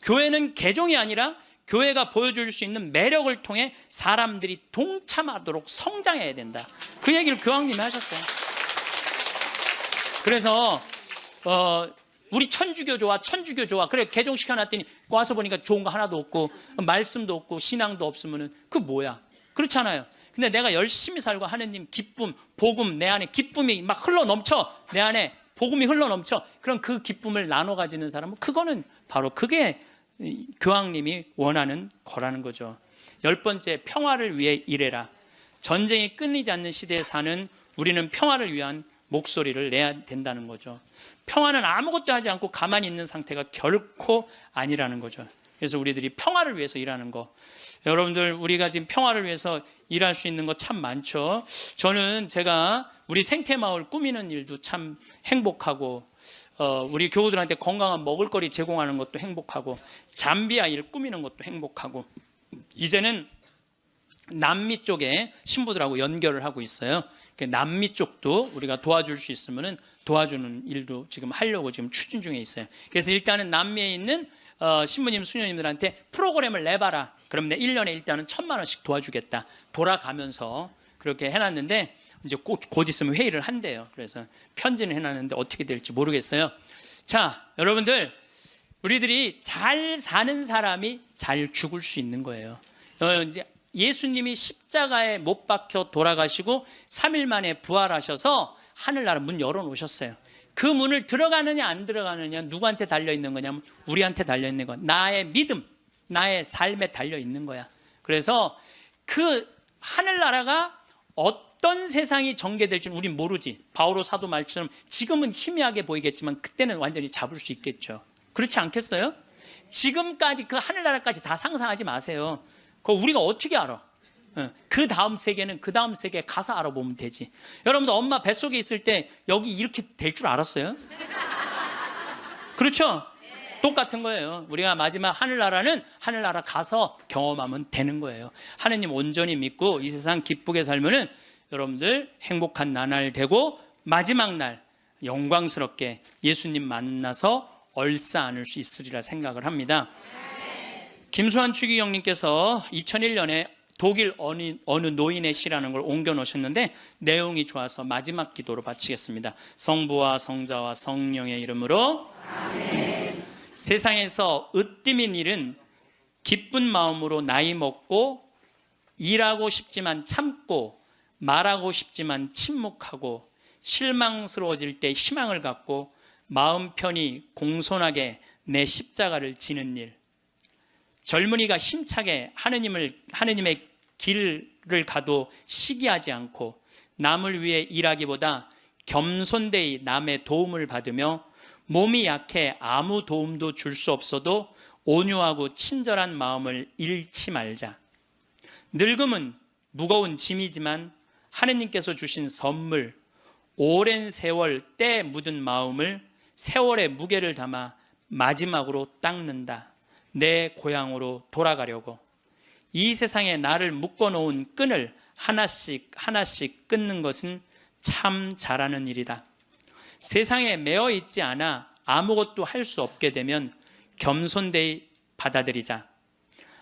A: 교회는 개종이 아니라 교회가 보여줄 수 있는 매력을 통해 사람들이 동참하도록 성장해야 된다. 그 얘기를 교황님이 하셨어요. 그래서 우리 천주교 좋아. 그래 개종시켜놨더니 와서 보니까 좋은 거 하나도 없고 말씀도 없고 신앙도 없으면은 그 뭐야? 그렇잖아요. 근데 내가 열심히 살고 하느님 기쁨, 복음, 내 안에 기쁨이 막 흘러넘쳐, 내 안에 복음이 흘러넘쳐. 그럼 그 기쁨을 나눠 가지는 사람은 그거는 바로 그게 교황님이 원하는 거라는 거죠. 10번째, 평화를 위해 일해라. 전쟁이 끊이지 않는 시대에 사는 우리는 평화를 위한 목소리를 내야 된다는 거죠. 평화는 아무것도 하지 않고 가만히 있는 상태가 결코 아니라는 거죠. 그래서 우리들이 평화를 위해서 일하는 거. 여러분들, 우리가 지금 평화를 위해서 일할 수 있는 거 참 많죠. 저는 제가 우리 생태마을 꾸미는 일도 참 행복하고, 우리 교우들한테 건강한 먹을거리 제공하는 것도 행복하고, 잠비아 일 꾸미는 것도 행복하고, 이제는 남미 쪽에 신부들하고 연결을 하고 있어요. 남미 쪽도 우리가 도와줄 수 있으면 도와주는 일도 지금 하려고 지금 추진 중에 있어요. 그래서 일단은 남미에 있는 신부님, 수녀님들한테 프로그램을 내봐라. 그럼 내 1년에 일단은 1,000만 원씩 도와주겠다. 돌아가면서 그렇게 해놨는데 이제 곧 있으면 회의를 한대요. 그래서 편지는 해놨는데 어떻게 될지 모르겠어요. 자, 여러분들, 우리들이 잘 사는 사람이 잘 죽을 수 있는 거예요. 이제 예수님이 십자가에 못 박혀 돌아가시고 3일 만에 부활하셔서 하늘나라 문 열어놓으셨어요. 그 문을 들어가느냐 안 들어가느냐 누구한테 달려있는 거냐면 우리한테 달려있는 거야. 나의 믿음, 나의 삶에 달려있는 거야. 그래서 그 하늘나라가 어떤 세상이 전개될지는 우린 모르지. 바오로 사도 말처럼 지금은 희미하게 보이겠지만 그때는 완전히 잡을 수 있겠죠. 그렇지 않겠어요? 지금까지 그 하늘나라까지 다 상상하지 마세요. 그거 우리가 어떻게 알아? 그 다음 세계는 그 다음 세계에 가서 알아보면 되지. 여러분들 엄마 뱃속에 있을 때 여기 이렇게 될 줄 알았어요? 그렇죠? 똑같은 거예요. 우리가 마지막 하늘나라는 하늘나라 가서 경험하면 되는 거예요. 하느님 온전히 믿고 이 세상 기쁘게 살면은 여러분들 행복한 나날 되고 마지막 날 영광스럽게 예수님 만나서 얼싸 안을 수 있으리라 생각을 합니다. 김수환 추기경님께서 2001년에 독일 어느 노인의 시라는 걸 옮겨 놓으셨는데 내용이 좋아서 마지막 기도로 바치겠습니다. 성부와 성자와 성령의 이름으로 아멘. 세상에서 으뜸인 일은 기쁜 마음으로 나이 먹고 일하고 싶지만 참고, 말하고 싶지만 침묵하고, 실망스러워질 때 희망을 갖고 마음 편히 공손하게 내 십자가를 지는 일. 젊은이가 힘차게 하느님의 길을 가도 시기하지 않고 남을 위해 일하기보다 겸손되이 남의 도움을 받으며 몸이 약해 아무 도움도 줄 수 없어도 온유하고 친절한 마음을 잃지 말자. 늙음은 무거운 짐이지만 하느님께서 주신 선물, 오랜 세월 때 묻은 마음을 세월의 무게를 담아 마지막으로 닦는다. 내 고향으로 돌아가려고. 이 세상에 나를 묶어놓은 끈을 하나씩 하나씩 끊는 것은 참 잘하는 일이다. 세상에 매어 있지 않아 아무것도 할 수 없게 되면 겸손되이 받아들이자.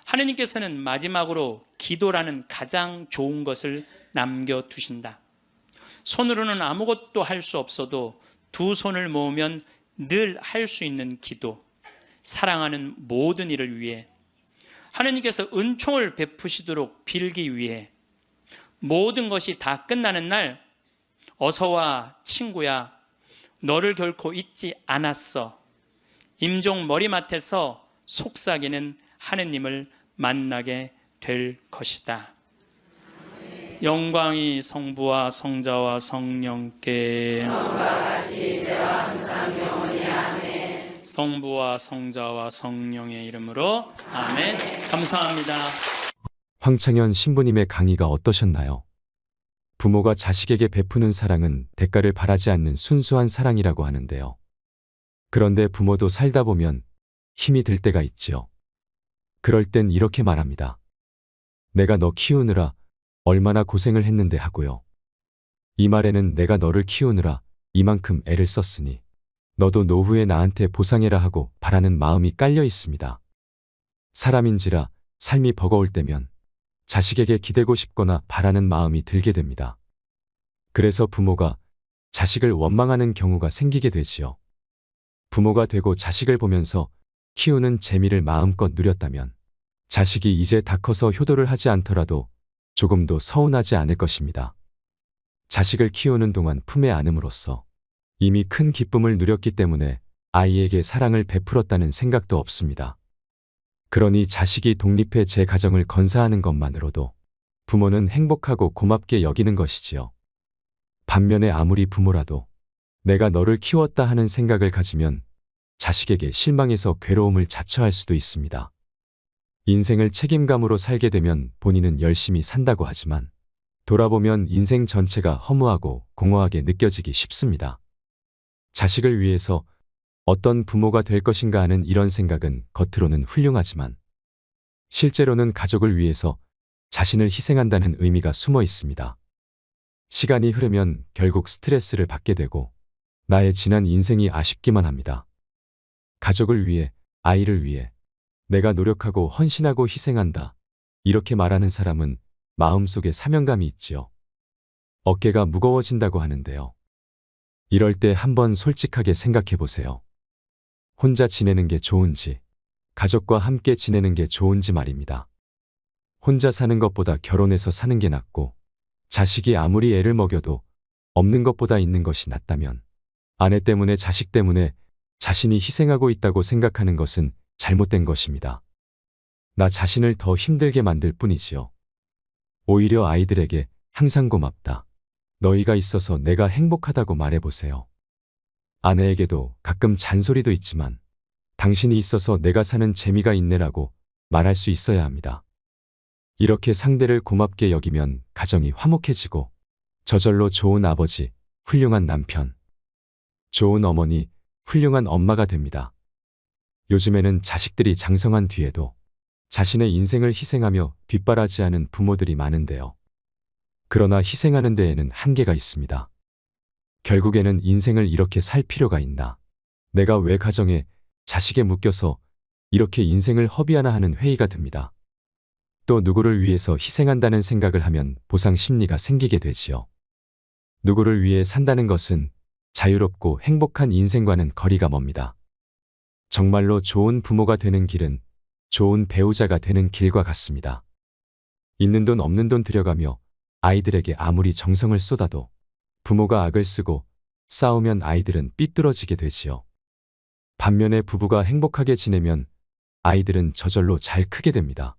A: 하느님께서는 마지막으로 기도라는 가장 좋은 것을 남겨두신다. 손으로는 아무것도 할 수 없어도 두 손을 모으면 늘 할 수 있는 기도, 사랑하는 모든 일을 위해, 하느님께서 은총을 베푸시도록 빌기 위해, 모든 것이 다 끝나는 날 어서와 친구야, 너를 결코 잊지 않았어. 임종 머리맡에서 속삭이는 하느님을 만나게 될 것이다. 영광이 성부와 성자와 성령께 성부와 성자와 성령의 이름으로 아멘. 감사합니다.
B: 황창현 신부님의 강의가 어떠셨나요? 부모가 자식에게 베푸는 사랑은 대가를 바라지 않는 순수한 사랑이라고 하는데요. 그런데 부모도 살다 보면 힘이 들 때가 있지요. 그럴 땐 이렇게 말합니다. 내가 너 키우느라 얼마나 고생을 했는데 하고요. 이 말에는 내가 너를 키우느라 이만큼 애를 썼으니 너도 노후에 나한테 보상해라 하고 바라는 마음이 깔려 있습니다. 사람인지라 삶이 버거울 때면 자식에게 기대고 싶거나 바라는 마음이 들게 됩니다. 그래서 부모가 자식을 원망하는 경우가 생기게 되지요. 부모가 되고 자식을 보면서 키우는 재미를 마음껏 누렸다면 자식이 이제 다 커서 효도를 하지 않더라도 조금도 서운하지 않을 것입니다. 자식을 키우는 동안 품에 안음으로써 이미 큰 기쁨을 누렸기 때문에 아이에게 사랑을 베풀었다는 생각도 없습니다. 그러니 자식이 독립해 제 가정을 건사하는 것만으로도 부모는 행복하고 고맙게 여기는 것이지요. 반면에 아무리 부모라도 내가 너를 키웠다 하는 생각을 가지면 자식에게 실망해서 괴로움을 자처할 수도 있습니다. 인생을 책임감으로 살게 되면 본인은 열심히 산다고 하지만 돌아보면 인생 전체가 허무하고 공허하게 느껴지기 쉽습니다. 자식을 위해서 어떤 부모가 될 것인가 하는 이런 생각은 겉으로는 훌륭하지만 실제로는 가족을 위해서 자신을 희생한다는 의미가 숨어 있습니다. 시간이 흐르면 결국 스트레스를 받게 되고 나의 지난 인생이 아쉽기만 합니다. 가족을 위해, 아이를 위해 내가 노력하고 헌신하고 희생한다. 이렇게 말하는 사람은 마음속에 사명감이 있지요. 어깨가 무거워진다고 하는데요. 이럴 때 한번 솔직하게 생각해 보세요. 혼자 지내는 게 좋은지, 가족과 함께 지내는 게 좋은지 말입니다. 혼자 사는 것보다 결혼해서 사는 게 낫고, 자식이 아무리 애를 먹여도 없는 것보다 있는 것이 낫다면, 아내 때문에 자식 때문에 자신이 희생하고 있다고 생각하는 것은 잘못된 것입니다. 나 자신을 더 힘들게 만들 뿐이지요. 오히려 아이들에게 항상 고맙다. 너희가 있어서 내가 행복하다고 말해보세요. 아내에게도 가끔 잔소리도 있지만 당신이 있어서 내가 사는 재미가 있네라고 말할 수 있어야 합니다. 이렇게 상대를 고맙게 여기면 가정이 화목해지고 저절로 좋은 아버지, 훌륭한 남편, 좋은 어머니, 훌륭한 엄마가 됩니다. 요즘에는 자식들이 장성한 뒤에도 자신의 인생을 희생하며 뒷바라지하는 부모들이 많은데요. 그러나 희생하는 데에는 한계가 있습니다. 결국에는 인생을 이렇게 살 필요가 있나? 내가 왜 가정에, 자식에 묶여서 이렇게 인생을 허비하나 하는 회의가 듭니다. 또 누구를 위해서 희생한다는 생각을 하면 보상 심리가 생기게 되지요. 누구를 위해 산다는 것은 자유롭고 행복한 인생과는 거리가 멉니다. 정말로 좋은 부모가 되는 길은 좋은 배우자가 되는 길과 같습니다. 있는 돈 없는 돈 들여가며 아이들에게 아무리 정성을 쏟아도 부모가 악을 쓰고 싸우면 아이들은 삐뚤어지게 되지요. 반면에 부부가 행복하게 지내면 아이들은 저절로 잘 크게 됩니다.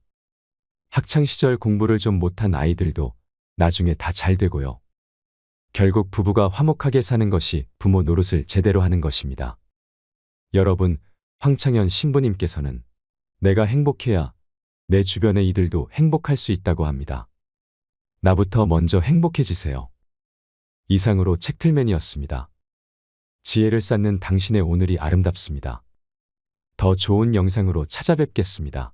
B: 학창시절 공부를 좀 못한 아이들도 나중에 다 잘 되고요. 결국 부부가 화목하게 사는 것이 부모 노릇을 제대로 하는 것입니다. 여러분, 황창현 신부님께서는 내가 행복해야 내 주변의 이들도 행복할 수 있다고 합니다. 나부터 먼저 행복해지세요. 이상으로 책틀맨이었습니다. 지혜를 쌓는 당신의 오늘이 아름답습니다. 더 좋은 영상으로 찾아뵙겠습니다.